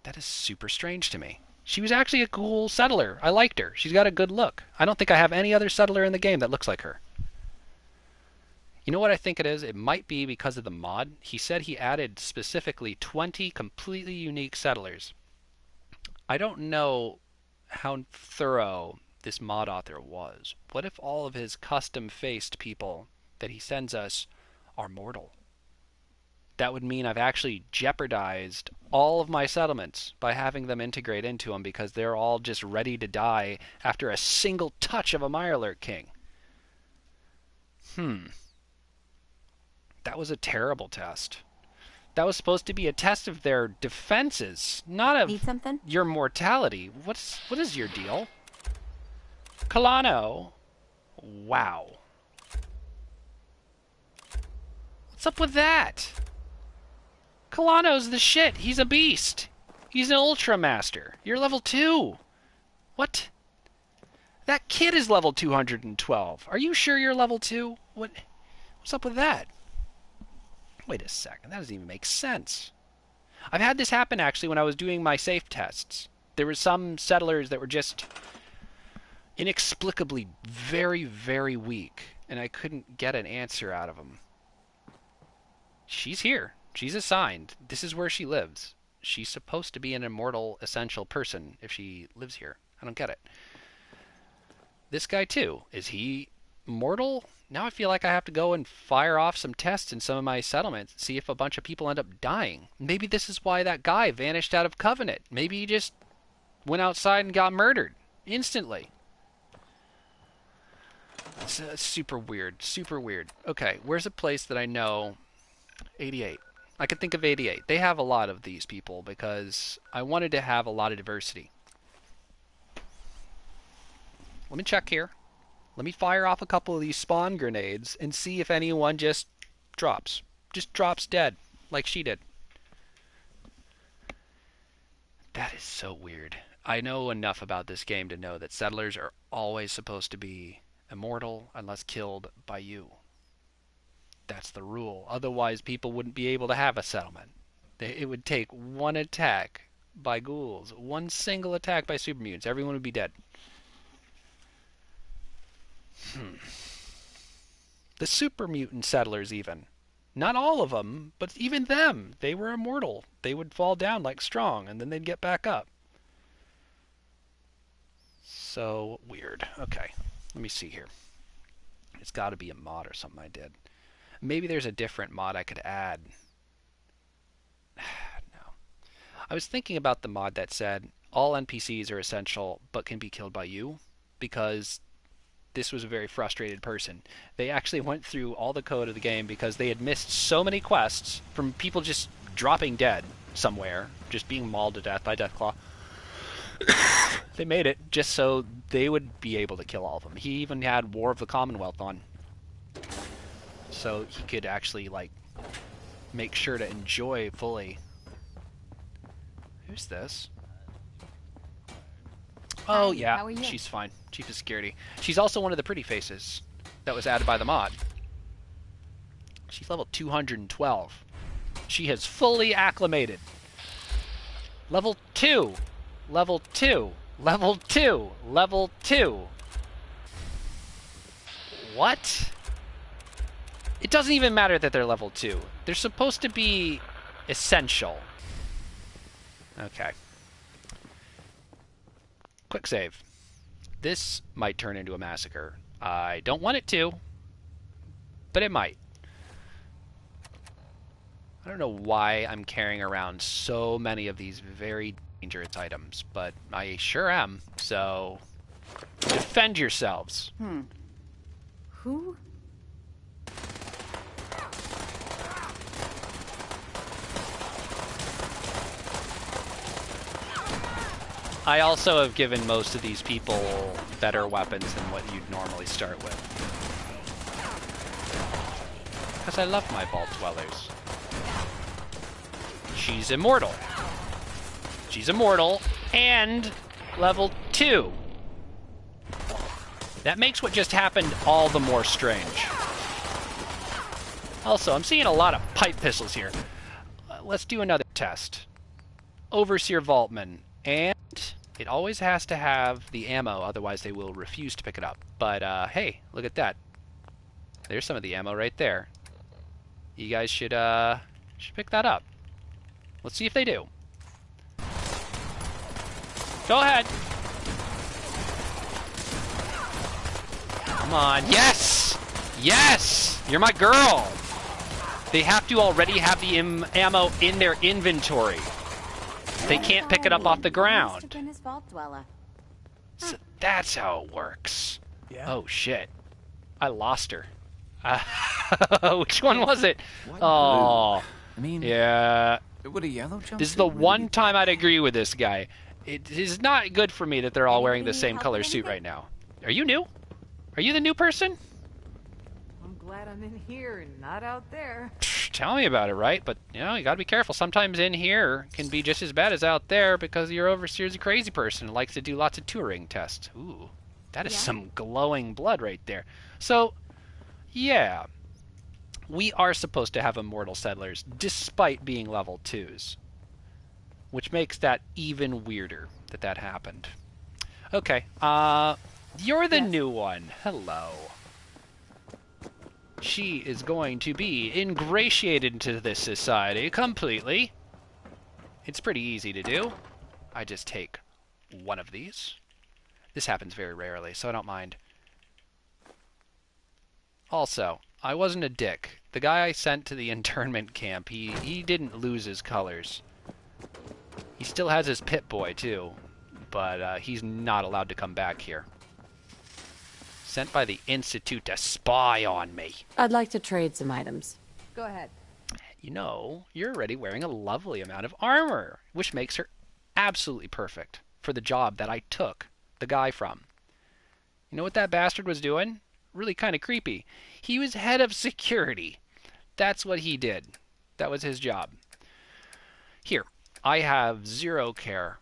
A: That is super strange to me. She was actually a cool settler. I liked her. She's got a good look. I don't think I have any other settler in the game that looks like her. You know what I think it is? It might be because of the mod. He said he added specifically 20 completely unique settlers. I don't know how thorough this mod author was. What if all of his custom-faced people that he sends us are mortal? That would mean I've actually jeopardized all of my settlements by having them integrate into them because they're all just ready to die after a single touch of a Mirelurk King. That was a terrible test. That was supposed to be a test of their defenses, not of
E: Need something?
A: your mortality. What is your deal? Kalano. Wow. What's up with that? Kalano's the shit. He's a beast. He's an Ultra Master. You're level 2. What? That kid is level 212. Are you sure you're level 2? What's up with that? Wait a second. That doesn't even make sense. I've had this happen, actually, when I was doing my safe tests. There were some settlers that were just inexplicably very, very weak, and I couldn't get an answer out of them. She's here. She's assigned. This is where she lives. She's supposed to be an immortal, essential person if she lives here. I don't get it. This guy, too. Is he mortal? Now I feel like I have to go and fire off some tests in some of my settlements, see if a bunch of people end up dying. Maybe this is why that guy vanished out of Covenant. Maybe he just went outside and got murdered instantly. It's super weird. Super weird. Okay, where's a place that I know? 88. I could think of 88. They have a lot of these people because I wanted to have a lot of diversity. Let me check here. Let me fire off a couple of these spawn grenades and see if anyone just drops. Just drops dead, like she did. That is so weird. I know enough about this game to know that settlers are always supposed to be immortal unless killed by you. That's the rule. Otherwise, people wouldn't be able to have a settlement. It would take one attack by ghouls, one single attack by super mutants. Everyone would be dead. The super mutant settlers, even. Not all of them, but even them. They were immortal. They would fall down like Strong, and then they'd get back up. So weird. Okay, let me see here. It's got to be a mod or something I did. Maybe there's a different mod I could add. No. I was thinking about the mod that said all NPCs are essential but can be killed by you, because this was a very frustrated person. They actually went through all the code of the game because they had missed so many quests from people just dropping dead somewhere, just being mauled to death by Deathclaw. They made it just so they would be able to kill all of them. He even had War of the Commonwealth on, so he could actually, like, make sure to enjoy fully. Who's this? Oh,
E: Hi,
A: yeah,
E: how are you?
A: she's fine. Chief of Security. She's also one of the pretty faces that was added by the mod. She's level 212. She has fully acclimated. Level 2. Level 2. Level 2. Level 2. What? It doesn't even matter that they're level 2. They're supposed to be essential. Okay. Quick save. This might turn into a massacre. I don't want it to, but it might. I don't know why I'm carrying around so many of these very dangerous items, but I sure am, so defend yourselves.
E: Who?
A: I also have given most of these people better weapons than what you'd normally start with. Because I love my Vault Dwellers. She's immortal. She's immortal and level 2. That makes what just happened all the more strange. Also, I'm seeing a lot of pipe pistols here. Let's do another test. Overseer Vaultman. And it always has to have the ammo, otherwise they will refuse to pick it up. But, hey, look at that. There's some of the ammo right there. You guys should pick that up. Let's see if they do. Go ahead. Come on. Yes! Yes! You're my girl! They have to already have the ammo in their inventory. They can't pick it up off the ground. So that's how it works.
D: Yeah.
A: Oh, shit. I lost her. Which one was it? Oh.
H: I mean,
A: Yeah.
H: would a yellow jumpsuit
A: This is the
H: really
A: one
H: be-
A: time I'd agree with this guy. It is not good for me that they're all wearing the same color suit right now. Are you new? Are you the new person?
F: I'm glad I'm in here and not out there.
A: Tell me about it, right? But, you know, you gotta be careful. Sometimes in here can be just as bad as out there because your overseer's a crazy person who likes to do lots of Turing tests. Ooh, that is some glowing blood right there. So, yeah. We are supposed to have immortal settlers despite being level 2s. Which makes that even weirder that happened. Okay, you're the new one. Hello. She is going to be ingratiated into this society completely. It's pretty easy to do. I just take one of these. This happens very rarely, so I don't mind. Also, I wasn't a dick. The guy I sent to the internment camp, he didn't lose his colors. He still has his Pip-Boy, too, but he's not allowed to come back here. Sent by the Institute to spy on me.
E: I'd like to trade some items.
F: Go ahead.
A: You know, you're already wearing a lovely amount of armor, which makes her absolutely perfect for the job that I took the guy from. You know what that bastard was doing? Really kind of creepy. He was head of security. That's what he did. That was his job. Here, I have 0 care.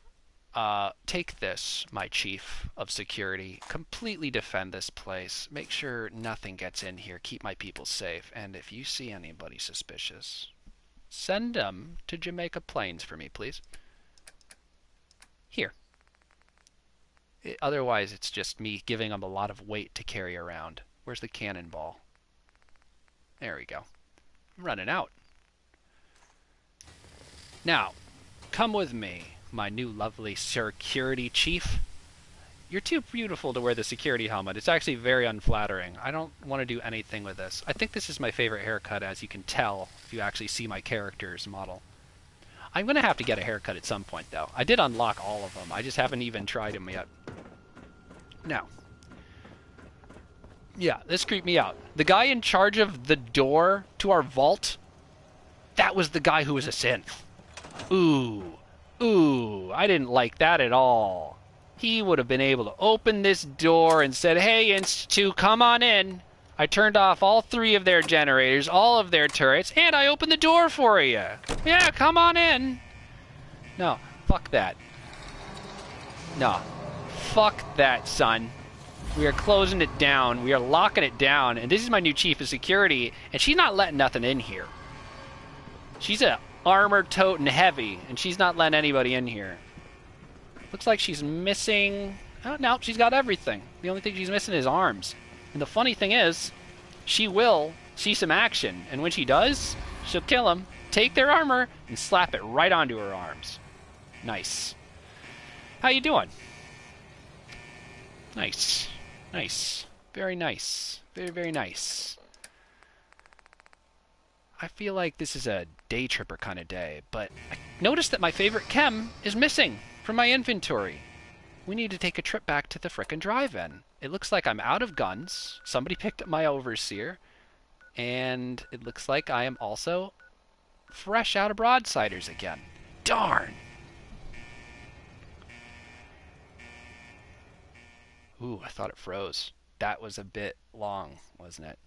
A: Take this, my chief of security. Completely defend this place. Make sure nothing gets in here. Keep my people safe. And if you see anybody suspicious, send them to Jamaica Plains for me, please. Here. Otherwise, it's just me giving them a lot of weight to carry around. Where's the cannonball? There we go. I'm running out. Now, come with me, my new lovely security chief. You're too beautiful to wear the security helmet. It's actually very unflattering. I don't want to do anything with this. I think this is my favorite haircut, as you can tell if you actually see my character's model. I'm going to have to get a haircut at some point, though. I did unlock all of them. I just haven't even tried them yet. Now. Yeah, this creeped me out. The guy in charge of the door to our vault, that was the guy who was a synth. Ooh. Ooh, I didn't like that at all. He would have been able to open this door and said, "Hey, Institute, come on in. I turned off all 3 of their generators, all of their turrets, and I opened the door for you. Yeah, come on in." No, fuck that. No, fuck that, son. We are closing it down. We are locking it down. And this is my new chief of security, and she's not letting nothing in here. She's a armor-toting heavy, and she's not letting anybody in here. Looks like she's missing... Oh, no, she's got everything. The only thing she's missing is arms. And the funny thing is, she will see some action, and when she does, she'll kill them, take their armor, and slap it right onto her arms. Nice. How you doing? Nice. Nice. Very nice. Very, very nice. I feel like this is a day tripper kind of day, but I noticed that my favorite chem is missing from my inventory. We need to take a trip back to the frickin' drive-in. It looks like I'm out of guns. Somebody picked up my overseer. And it looks like I am also fresh out of broadsiders again. Darn! Ooh, I thought it froze. That was a bit long, wasn't it?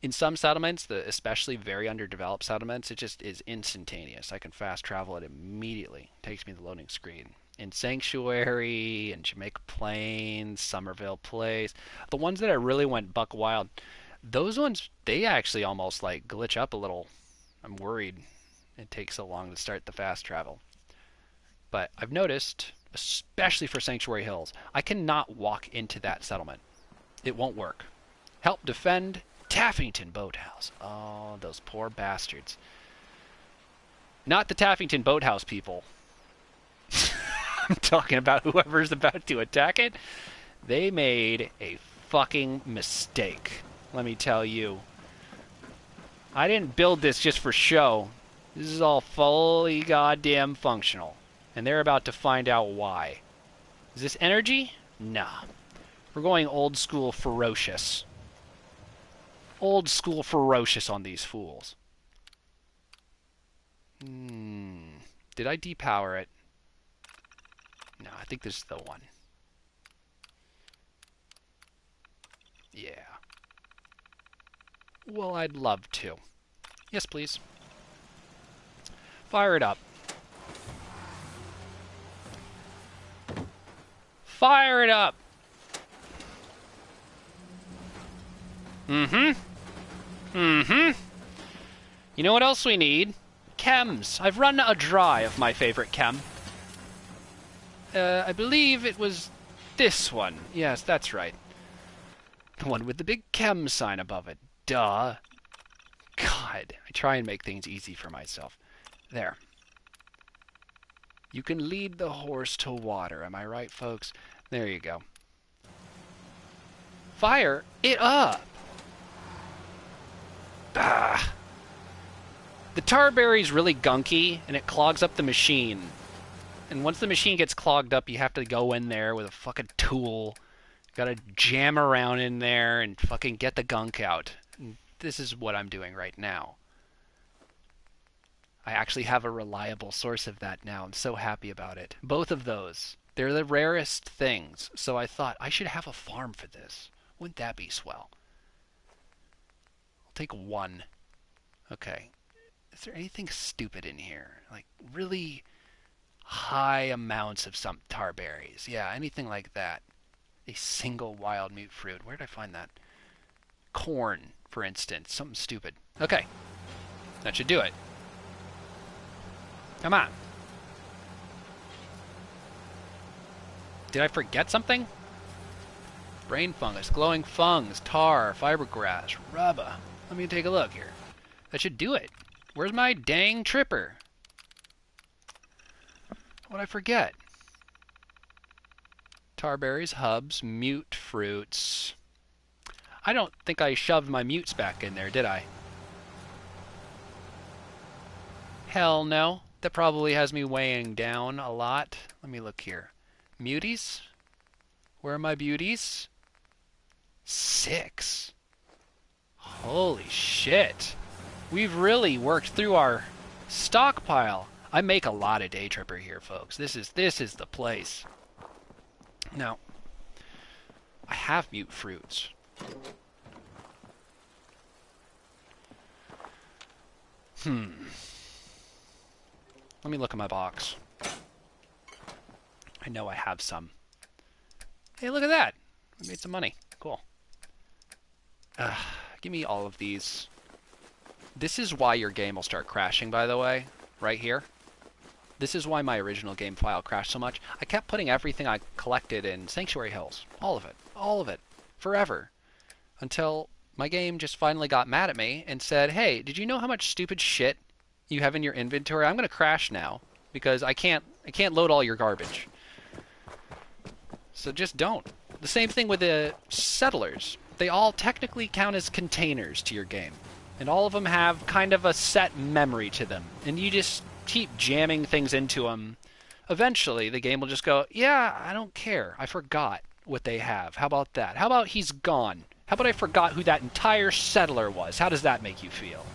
A: In some settlements, especially very underdeveloped settlements, it just is instantaneous. I can fast travel it immediately. It takes me to the loading screen. in Sanctuary, and Jamaica Plains, Somerville Place. The ones that I really went buck wild, those ones, they actually almost like glitch up a little. I'm worried it takes so long to start the fast travel. But I've noticed, especially for Sanctuary Hills, I cannot walk into that settlement. It won't work. Help defend Taffington Boathouse. Oh, those poor bastards. Not the Taffington Boathouse people. I'm talking about whoever's about to attack it. They made a fucking mistake. Let me tell you. I didn't build this just for show. This is all fully goddamn functional. And they're about to find out why. Is this energy? Nah. We're going old school ferocious. Old school ferocious on these fools. Did I depower it? No, I think this is the one. Yeah. Well, I'd love to. Yes, please. Fire it up. Fire it up! You know what else we need? Chems. I've run a dry of my favorite chem. I believe it was this one. Yes, that's right. The one with the big chem sign above it. Duh. God, I try and make things easy for myself. There. You can lead the horse to water, am I right, folks? There you go. Fire it up! Ah. The tarberry's really gunky, and it clogs up the machine. And once the machine gets clogged up, you have to go in there with a fucking tool. Gotta jam around in there and fucking get the gunk out. And this is what I'm doing right now. I actually have a reliable source of that now. I'm so happy about it. Both of those. They're the rarest things. So I thought I should have a farm for this. Wouldn't that be swell? I'll take one. Okay. Is there anything stupid in here? Like really high amounts of some tarberries. Yeah, anything like that. A single wild mute fruit. Where did I find that? Corn, for instance. Something stupid. Okay. That should do it. Come on. Did I forget something? Brain fungus, glowing fungus, tar, fibergrass, rubber. Let me take a look here. That should do it. Where's my dang tripper? What'd I forget? Tarberries, hubs, mute fruits. I don't think I shoved my mutes back in there, did I? Hell no. That probably has me weighing down a lot. Let me look here. Muties? Where are my beauties? 6. Holy shit. We've really worked through our stockpile. I make a lot of day tripper here, folks. This is the place. Now, I have mute fruits. Let me look at my box. I know I have some. Hey, look at that. We made some money. Cool. Give me all of these. This is why your game will start crashing, by the way. Right here. This is why my original game file crashed so much. I kept putting everything I collected in Sanctuary Hills. All of it. All of it. Forever. Until my game just finally got mad at me and said, hey, did you know how much stupid shit you have in your inventory? I'm going to crash now because I can't load all your garbage. So just don't. The same thing with the settlers. They all technically count as containers to your game. And all of them have kind of a set memory to them. And you just keep jamming things into them. Eventually, the game will just go, yeah, I don't care. I forgot what they have. How about that? How about he's gone? How about I forgot who that entire settler was? How does that make you feel?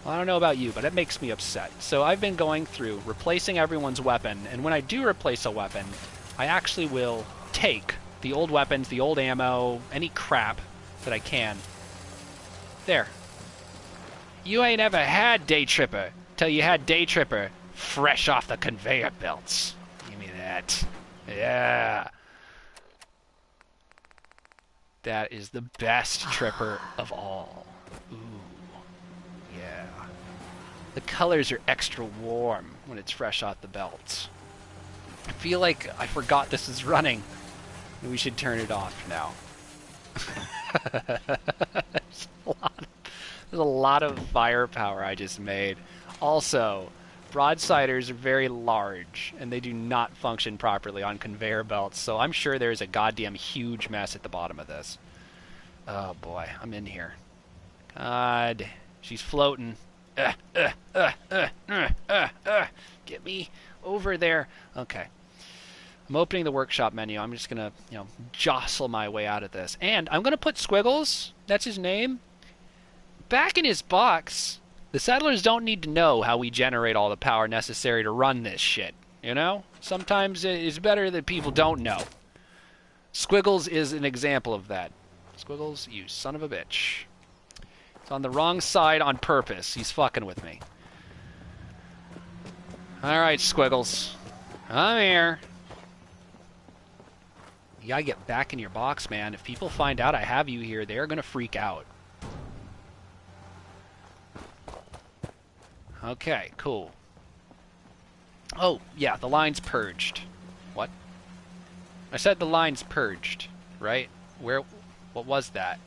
A: Well, I don't know about you, but it makes me upset. So I've been going through replacing everyone's weapon. And when I do replace a weapon, I actually will take the old weapons, the old ammo, any crap that I can. There. You ain't ever had Day Tripper till you had Day Tripper fresh off the conveyor belts. Give me that. Yeah. That is the best tripper of all. Ooh. Yeah. The colors are extra warm when it's fresh off the belts. I feel like I forgot this is running. We should turn it off now. There's a lot of firepower I just made. Also, broadsiders are very large, and they do not function properly on conveyor belts, so I'm sure there's a goddamn huge mess at the bottom of this. Oh boy, I'm in here. God, she's floating. Get me over there. Okay. I'm opening the workshop menu. I'm just gonna, jostle my way out of this. And I'm gonna put Squiggles, that's his name, back in his box. The settlers don't need to know how we generate all the power necessary to run this shit, you know? Sometimes it's better that people don't know. Squiggles is an example of that. Squiggles, you son of a bitch. It's on the wrong side on purpose. He's fucking with me. Alright, Squiggles. I'm here. You gotta get back in your box, man. If people find out I have you here, they're gonna freak out. Okay, cool. Oh, yeah, the line's purged. What? I said the line's purged, right? What was that?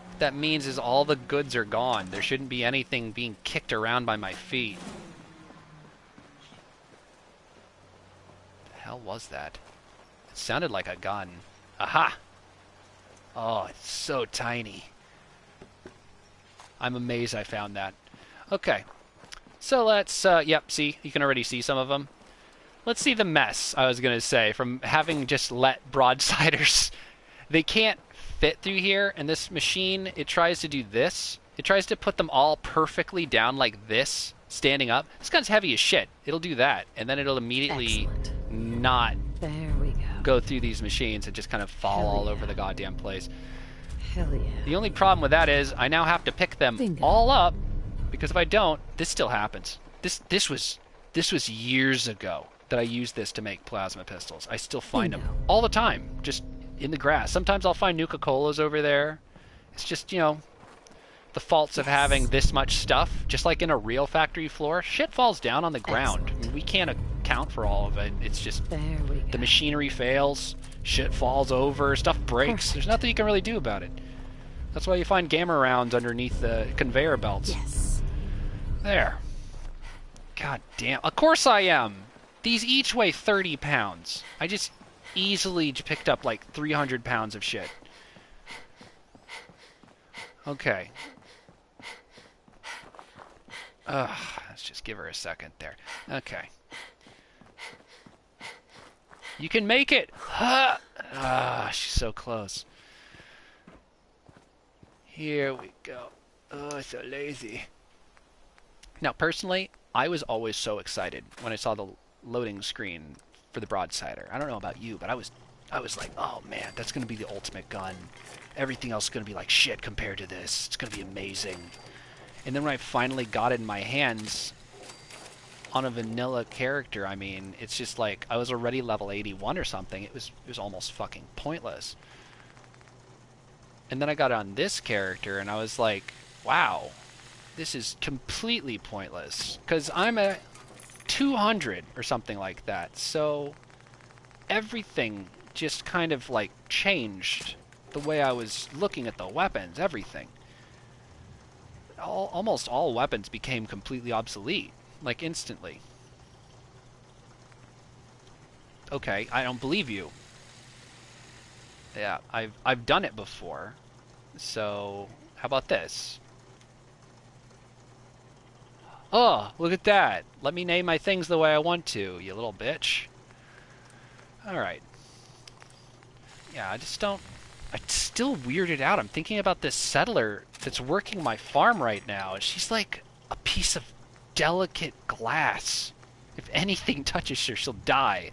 A: What that means is all the goods are gone. There shouldn't be anything being kicked around by my feet. The hell was that? It sounded like a gun. Aha! Oh, it's so tiny. I'm amazed I found that. Okay. So let's, yep, see, you can already see some of them. Let's see the mess, I was going to say, from having just let broadsiders. They can't fit through here, and this machine, it tries to do this. It tries to put them all perfectly down like this, standing up. This gun's heavy as shit. It'll do that, and then it'll immediately not
E: There we
A: go through these machines and just kind of fall all over the goddamn place.
E: Hell yeah.
A: The only problem with that is I now have to pick them all up, because if I don't, this still happens. This was years ago that I used this to make plasma pistols. I still find them all the time, just in the grass. Sometimes I'll find Nuka-Colas over there. It's just, the faults of having this much stuff. Just like in a real factory floor, shit falls down on the ground. I mean, we can't account for all of it. It's just the machinery fails, shit falls over, stuff breaks. There's nothing you can really do about it. That's why you find gamma rounds underneath the conveyor belts.
E: Yes.
A: There. God damn. Of course I am. These each weigh 30 pounds. I just easily picked up like 300 pounds of shit. Okay. Let's just give her a second there. Okay. You can make it! She's so close. Here we go. Oh, so lazy. Now, personally, I was always so excited when I saw the loading screen for the broadsider. I don't know about you, but I was like, oh man, that's going to be the ultimate gun. Everything else is going to be like shit compared to this. It's going to be amazing. And then when I finally got it in my hands on a vanilla character, I mean, it's just like I was already level 81 or something. It was almost fucking pointless. And then I got on this character and I was like, wow, this is completely pointless because I'm at 200 or something like that. So everything just kind of like changed the way I was looking at the weapons, everything. Almost all weapons became completely obsolete, like instantly. Okay, I don't believe you. Yeah, I've done it before. So, how about this? Oh, look at that. Let me name my things the way I want to, you little bitch. Alright. Yeah, I'm still weirded out. I'm thinking about this settler that's working my farm right now, and she's like a piece of delicate glass. If anything touches her, she'll die.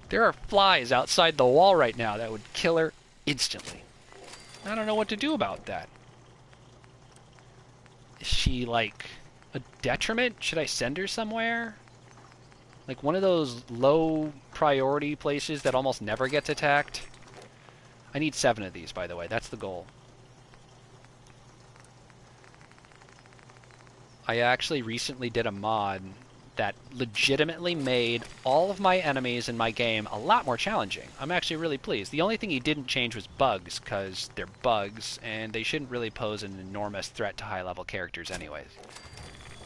A: There are flies outside the wall right now that would kill her instantly. I don't know what to do about that. Is she, like, a detriment? Should I send her somewhere? Like one of those low priority places that almost never gets attacked. I need 7 of these, by the way. That's the goal. I actually recently did a mod that legitimately made all of my enemies in my game a lot more challenging. I'm actually really pleased. The only thing he didn't change was bugs, because they're bugs, and they shouldn't really pose an enormous threat to high-level characters anyways.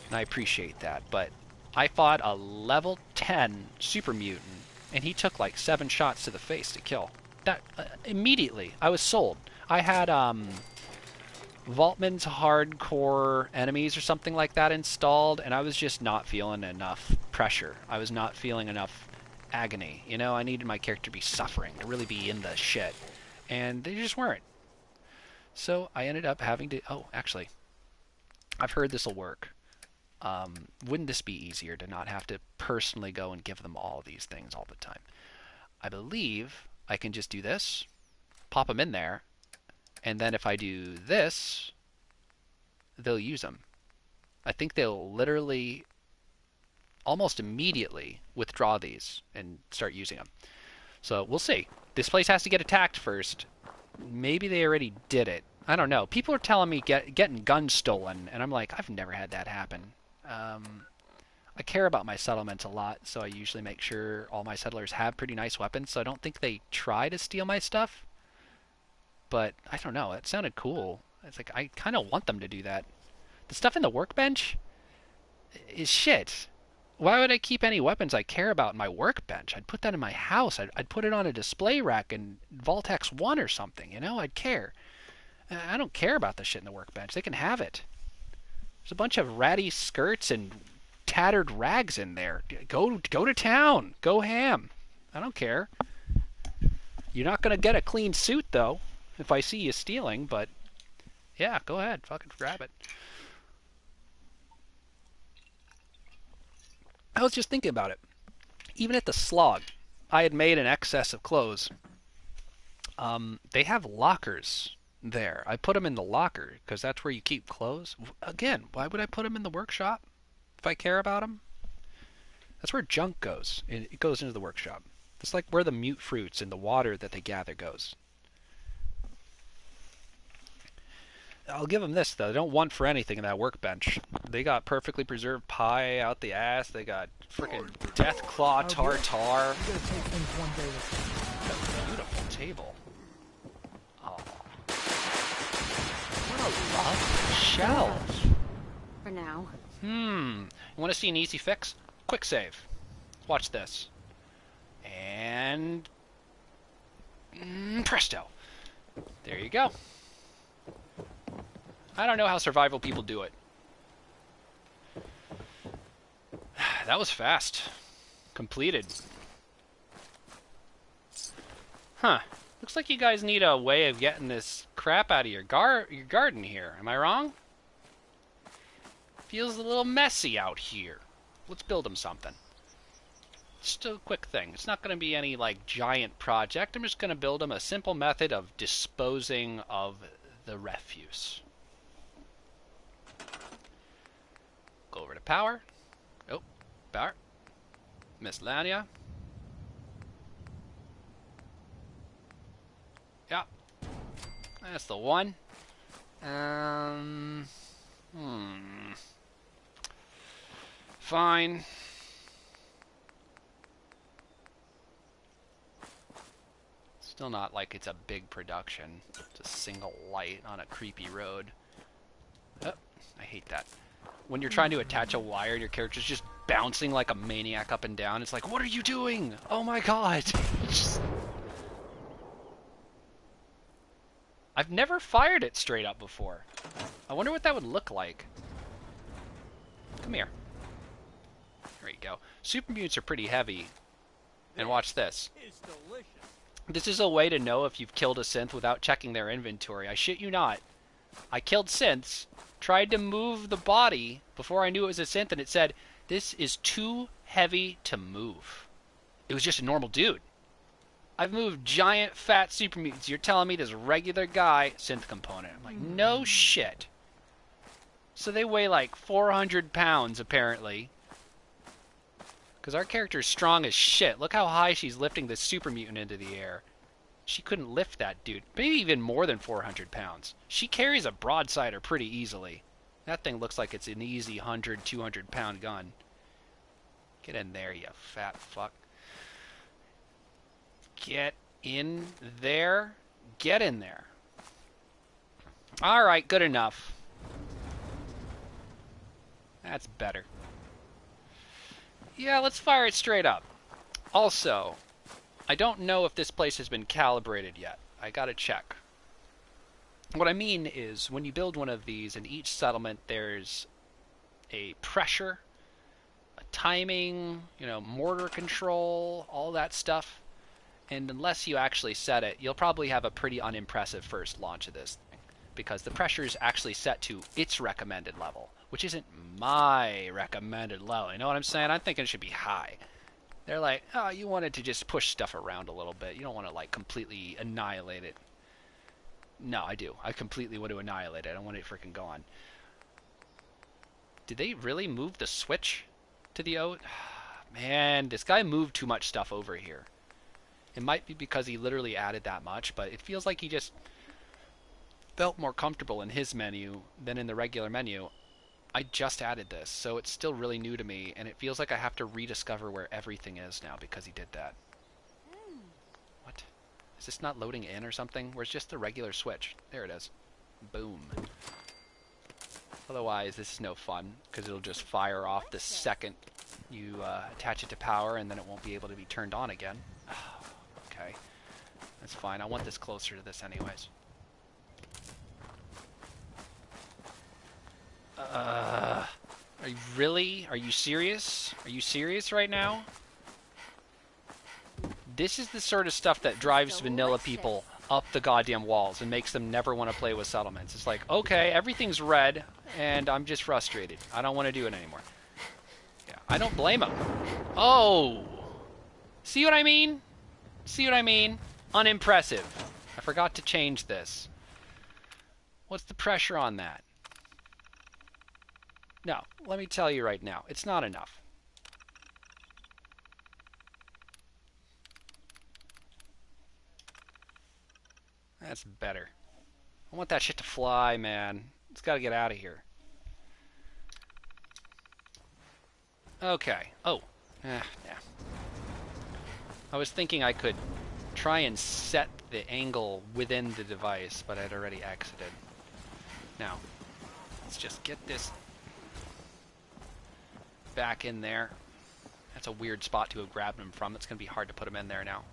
A: And I appreciate that, but I fought a level 10 super mutant, and he took like 7 shots to the face to kill. That immediately, I was sold. I had Vaultman's hardcore enemies or something like that installed, and I was just not feeling enough pressure. I was not feeling enough agony. You know, I needed my character to be suffering, to really be in the shit. And they just weren't. So I ended up having to... Oh, actually, I've heard this will work. Wouldn't this be easier to not have to personally go and give them all these things all the time? I believe I can just do this, pop them in there, and then if I do this, they'll use them. I think they'll literally almost immediately withdraw these and start using them. So we'll see. This place has to get attacked first. Maybe they already did it. I don't know. People are telling me getting guns stolen, and I'm like, I've never had that happen. I care about my settlements a lot, so I usually make sure all my settlers have pretty nice weapons, so I don't think they try to steal my stuff. But I don't know. It sounded cool. It's like I kind of want them to do that. The stuff in the workbench is shit. Why would I keep any weapons I care about in my workbench? I'd put that in my house. I'd put it on a display rack in Vault X 1 or something, you know? I'd care. I don't care about the shit in the workbench. They can have it. There's a bunch of ratty skirts and tattered rags in there. Go to town. Go ham. I don't care. You're not going to get a clean suit, though, if I see you stealing, but yeah, go ahead. Fucking grab it. I was just thinking about it. Even at the slog, I had made an excess of clothes. They have lockers there. I put them in the locker because that's where you keep clothes. Again, why would I put them in the workshop if I care about them? That's where junk goes. It goes into the workshop. It's like where the mute fruits and the water that they gather goes. I'll give them this, though. They don't want for anything in that workbench. They got perfectly preserved pie out the ass. They got frickin' death claw tartar.
D: You gotta take things one day at a time.
A: Beautiful table. Oh. What a lovely shelf.
E: For now.
A: You want to see an easy fix? Quick save. Watch this. And... presto. There you go. I don't know how survival people do it. That was fast. Completed. Huh. Looks like you guys need a way of getting this crap out of your garden here. Am I wrong? Feels a little messy out here. Let's build them something. Just a quick thing. It's not going to be any, like, giant project. I'm just going to build them a simple method of disposing of the refuse. Go over to power. Oh, power. Miscellanea. Yeah. That's the one. Fine. Still not like it's a big production. It's a single light on a creepy road. Oh, I hate that. When you're trying to attach a wire, your character's just bouncing like a maniac up and down. It's like, what are you doing? Oh my god. I've never fired it straight up before. I wonder what that would look like. Come here. There you go. Super mutes are pretty heavy. And watch this.
H: It's delicious.
A: This is a way to know if you've killed a synth without checking their inventory. I shit you not. I killed synths, tried to move the body before I knew it was a synth, and it said, this is too heavy to move. It was just a normal dude. I've moved giant fat super mutants. You're telling me this regular guy synth component. I'm like, no shit. So they weigh like 400 pounds, apparently. Because our character's strong as shit. Look how high she's lifting this super mutant into the air. She couldn't lift that dude. Maybe even more than 400 pounds. She carries a broadsider pretty easily. That thing looks like it's an easy 100, 200 pound gun. Get in there, you fat fuck. Get in there. Get in there. Alright, good enough. That's better. Yeah, let's fire it straight up. Also, I don't know if this place has been calibrated yet. I gotta check. What I mean is, when you build one of these, in each settlement there's a pressure, a timing, mortar control, all that stuff. And unless you actually set it, you'll probably have a pretty unimpressive first launch of this thing. Because the pressure is actually set to its recommended level, which isn't my recommended level. You know what I'm saying? I'm thinking it should be high. They're like, oh, you wanted to just push stuff around a little bit. You don't want to, like, completely annihilate it. No, I do. I completely want to annihilate it. I don't want it to freaking gone. Did they really move the switch to the O? Man, this guy moved too much stuff over here. It might be because he literally added that much, but it feels like he just felt more comfortable in his menu than in the regular menu. I just added this, so it's still really new to me, and it feels like I have to rediscover where everything is now because he did that. What? Is this not loading in or something? Where's just the regular switch? There it is. Boom. Otherwise, this is no fun, because it'll just fire off the second you attach it to power, and then it won't be able to be turned on again. Okay. That's fine. I want this closer to this anyways. Are you really? Are you serious? Are you serious right now? This is the sort of stuff that drives vanilla people up the goddamn walls and makes them never want to play with settlements. It's like, okay, everything's red, and I'm just frustrated. I don't want to do it anymore. Yeah, I don't blame them. Oh! See what I mean? See what I mean? Unimpressive. I forgot to change this. What's the pressure on that? No, let me tell you right now, it's not enough. That's better. I want that shit to fly, man. It's got to get out of here. Okay. Oh. Yeah. I was thinking I could try and set the angle within the device, but I'd already exited. Now, let's just get this back in there. That's a weird spot to have grabbed him from. It's going to be hard to put him in there now.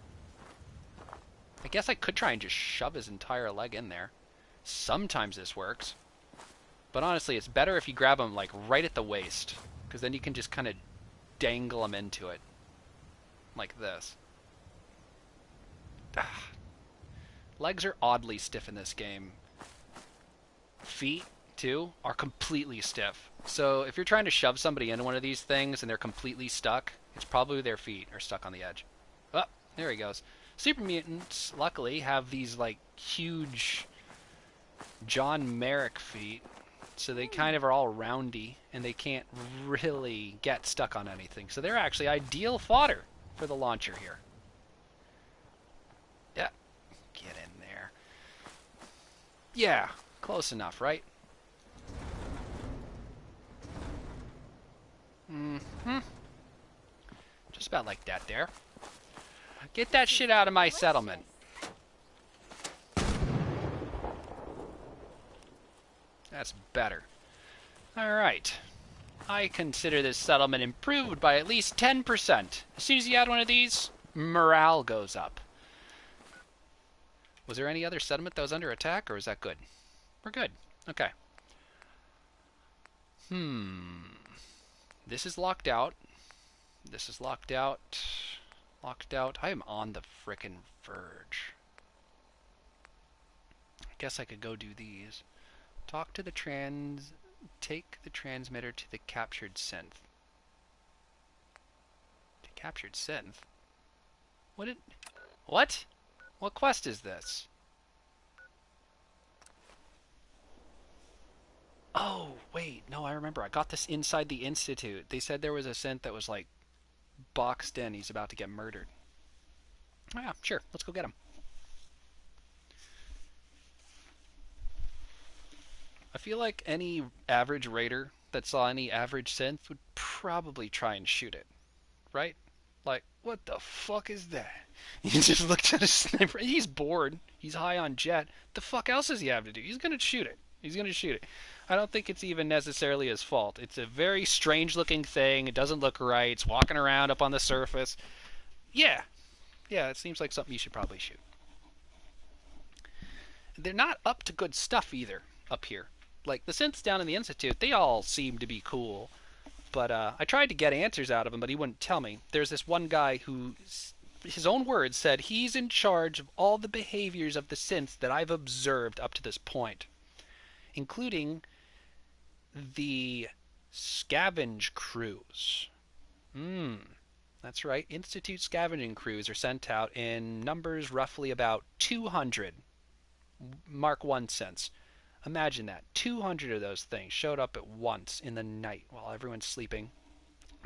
A: I guess I could try and just shove his entire leg in there. Sometimes this works. But honestly, it's better if you grab him like right at the waist, because then you can just kind of dangle him into it. Like this. Legs are oddly stiff in this game. Feet, too, are completely stiff. So if you're trying to shove somebody into one of these things and they're completely stuck, it's probably their feet are stuck on the edge. Oh, there he goes. Super mutants, luckily, have these, like, huge John Merrick feet. So they kind of are all roundy, and they can't really get stuck on anything. So they're actually ideal fodder for the launcher here. Yeah. Get in there. Yeah. Close enough, right? Mm-hmm. Just about like that there. Get that shit out of my settlement. That's better. Alright. I consider this settlement improved by at least 10%. As soon as you add one of these, morale goes up. Was there any other settlement that was under attack, or is that good? We're good. Okay. This is locked out. This is locked out. Locked out. I am on the frickin' verge. I guess I could go do these. Talk to the Take the transmitter to the captured synth. The captured synth? What? What quest is this? Oh, wait. No, I remember. I got this inside the Institute. They said there was a synth that was, like, boxed in. He's about to get murdered. Oh, yeah, sure. Let's go get him. I feel like any average raider that saw any average synth would probably try and shoot it, right? Like, what the fuck is that? He just looked at a sniper. He's bored. He's high on jet. The fuck else does he have to do? He's gonna shoot it. He's gonna shoot it. I don't think it's even necessarily his fault. It's a very strange looking thing. It doesn't look right. It's walking around up on the surface. Yeah. Yeah, it seems like something you should probably shoot. They're not up to good stuff either up here. Like, the synths down in the Institute, they all seem to be cool. But I tried to get answers out of him, but he wouldn't tell me. There's this one guy who, his own words, said he's in charge of all the behaviors of the synths that I've observed up to this point, including the scavenge crews. That's right. Institute scavenging crews are sent out in numbers roughly about 200. Mark 1 cents. Imagine that. 200 of those things showed up at once in the night while everyone's sleeping.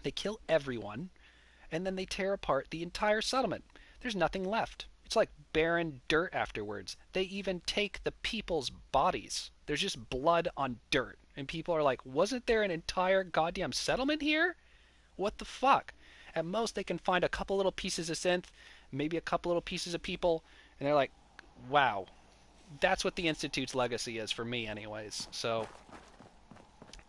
A: They kill everyone, and then they tear apart the entire settlement. There's nothing left. It's like barren dirt afterwards. They even take the people's bodies. There's just blood on dirt. And people are like, wasn't there an entire goddamn settlement here? What the fuck? At most, they can find a couple little pieces of synth, maybe a couple little pieces of people, and they're like, wow. That's what the Institute's legacy is for me anyways. So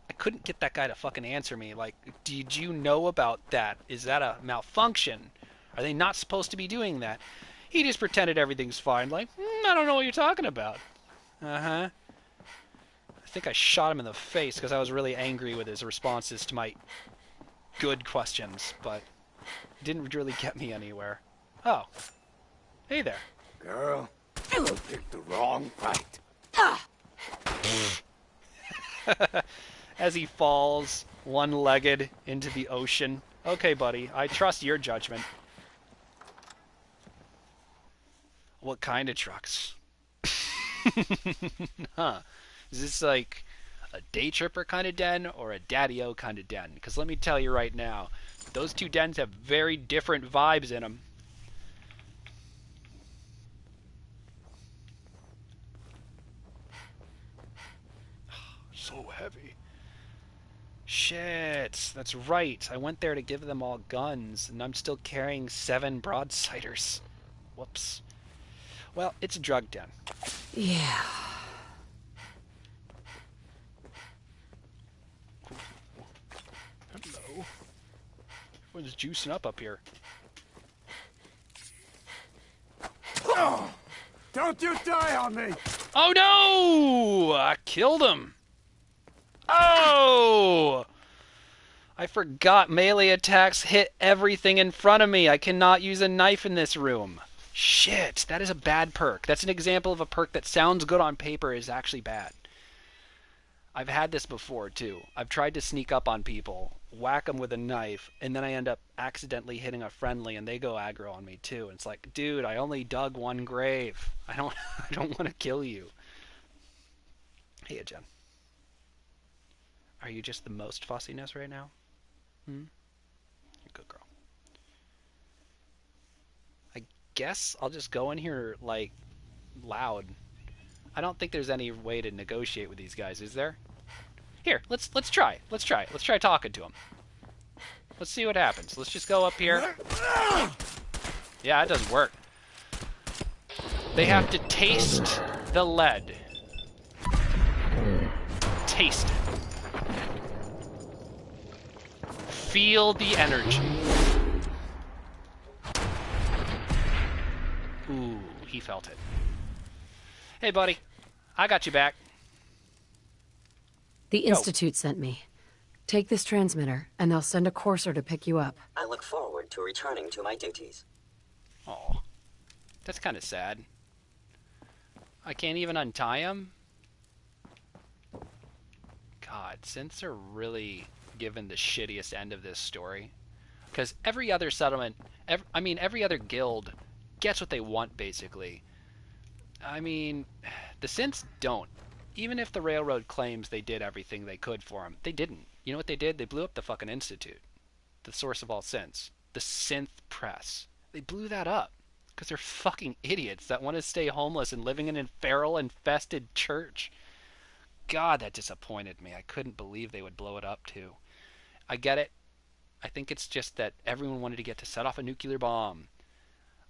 A: I couldn't get that guy to fucking answer me. Like, did you know about that? Is that a malfunction? Are they not supposed to be doing that? He just pretended everything's fine. Like, I don't know what you're talking about. I think I shot him in the face because I was really angry with his responses to my good questions, but it didn't really get me anywhere. Oh. Hey there.
B: Girl. You picked the wrong fight.
A: As he falls, one-legged, into the ocean. Okay, buddy, I trust your judgment. What kind of trucks? Huh. Is this like a day tripper kind of den or a daddy-o kind of den? Because let me tell you right now, those two dens have very different vibes in them. So heavy. Shit, that's right. I went there to give them all guns, and I'm still carrying 7 broadsiders. Whoops. Well, it's a drug den.
E: Yeah.
A: Hello. Everyone's juicing up here.
B: Oh, don't you die on me!
A: Oh no! I killed him. Oh! I forgot melee attacks hit everything in front of me. I cannot use a knife in this room. Shit, that is a bad perk. That's an example of a perk that sounds good on paper is actually bad. I've had this before, too. I've tried to sneak up on people, whack them with a knife, and then I end up accidentally hitting a friendly, and they go aggro on me, too. And it's like, dude, I only dug one grave. I don't want to kill you. Hey, Jen. Are you just the most fussiness right now? You're a good girl. I guess I'll just go in here, like, loud. I don't think there's any way to negotiate with these guys, is there? Here, let's try. Let's try talking to them. Let's see what happens. Let's just go up here. Yeah, it doesn't work. They have to taste the lead. Taste it. Feel the energy. Ooh, he felt it. Hey, buddy. I got you back.
E: The Institute sent me. Take this transmitter, and they'll send a courser to pick you up.
H: I look forward to returning to my duties.
A: Aw. That's kind of sad. I can't even untie him? God, synths are really given the shittiest end of this story. Because every other settlement, every other guild gets what they want, basically. I mean, the synths don't. Even if the railroad claims they did everything they could for them, they didn't. You know what they did? They blew up the fucking Institute. The source of all synths. the synth press. They blew that up because they're fucking idiots that want to stay homeless and living in a feral infested church. God, that disappointed me. I couldn't believe they would blow it up too. I get it. I think it's just that everyone wanted to get to set off a nuclear bomb.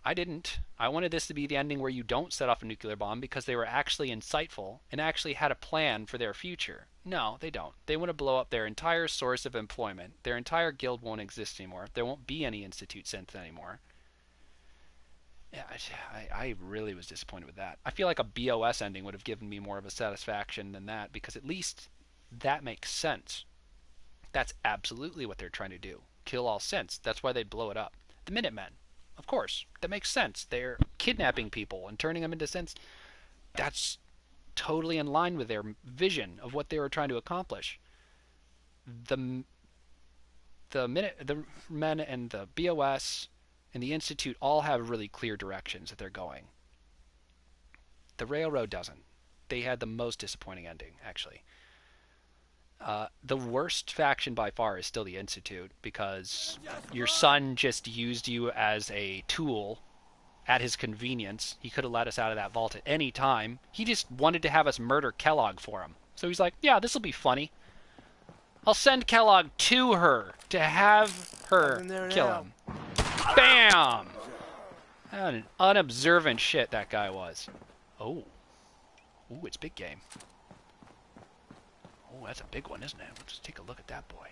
A: I didn't. I wanted this to be the ending where you don't set off a nuclear bomb because they were actually insightful and actually had a plan for their future. No, they don't. They want to blow up their entire source of employment. Their entire guild won't exist anymore. There won't be any Institute synth anymore. Yeah, I really was disappointed with that. I feel like a BOS ending would have given me more of a satisfaction than that, because at least that makes sense. That's absolutely what they're trying to do. Kill all synths. That's why they'd blow it up. The Minutemen. Of course. That makes sense. They're kidnapping people and turning them into synths. That's totally in line with their vision of what they were trying to accomplish. The men and the BOS and the Institute all have really clear directions that they're going. The Railroad doesn't. They had the most disappointing ending, actually. The worst faction by far is still the Institute, because your son just used you as a tool at his convenience. He could have let us out of that vault at any time. He just wanted to have us murder Kellogg for him. So he's like, yeah, this will be funny. I'll send Kellogg to her to have her kill him. Bam! An unobservant shit that guy was. Oh. Ooh, it's big game. Oh, that's a big one, isn't it? Let's take a look at that boy.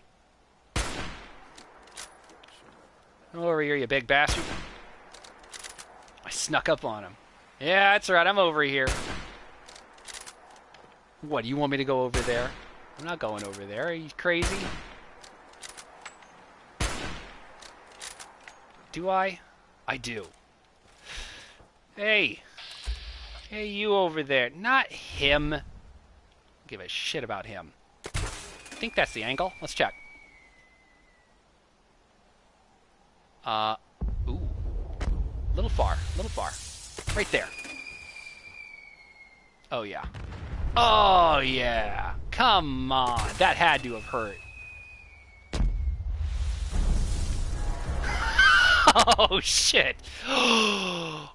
A: Over here, you big bastard. I snuck up on him. Yeah, that's right, I'm over here. What, you want me to go over there? I'm not going over there. Are you crazy? Do I? I do. Hey. Hey, you over there. Not him. Give a shit about him. I think that's the angle. Let's check. Ooh. Little far. Little far. Right there. Oh, yeah. Oh, yeah. Come on. That had to have hurt. Oh, shit. Oh.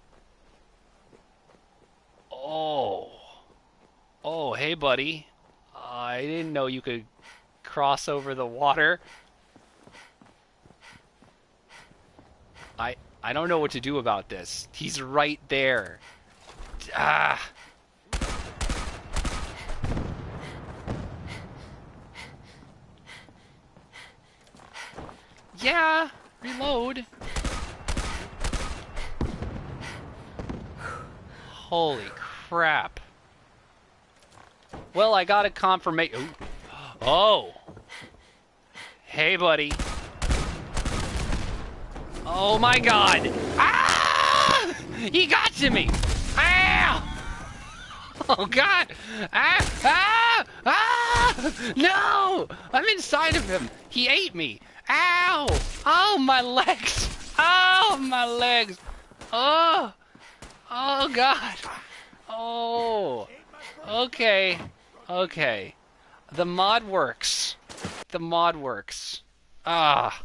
A: Oh, hey, buddy. I didn't know you could cross over the water. I don't know what to do about this. He's right there. Ah. Yeah, reload. Holy crap. Well, I got a confirmation. Oh. Hey, buddy. Oh my god. Ah! He got to me. Ow! Oh god. Ah! Ah! Ah! No! I'm inside of him. He ate me. Ow! Oh, my legs. Oh, my legs. Oh. Oh god. Oh. Okay. Okay. The mod works. The mod works. Ah.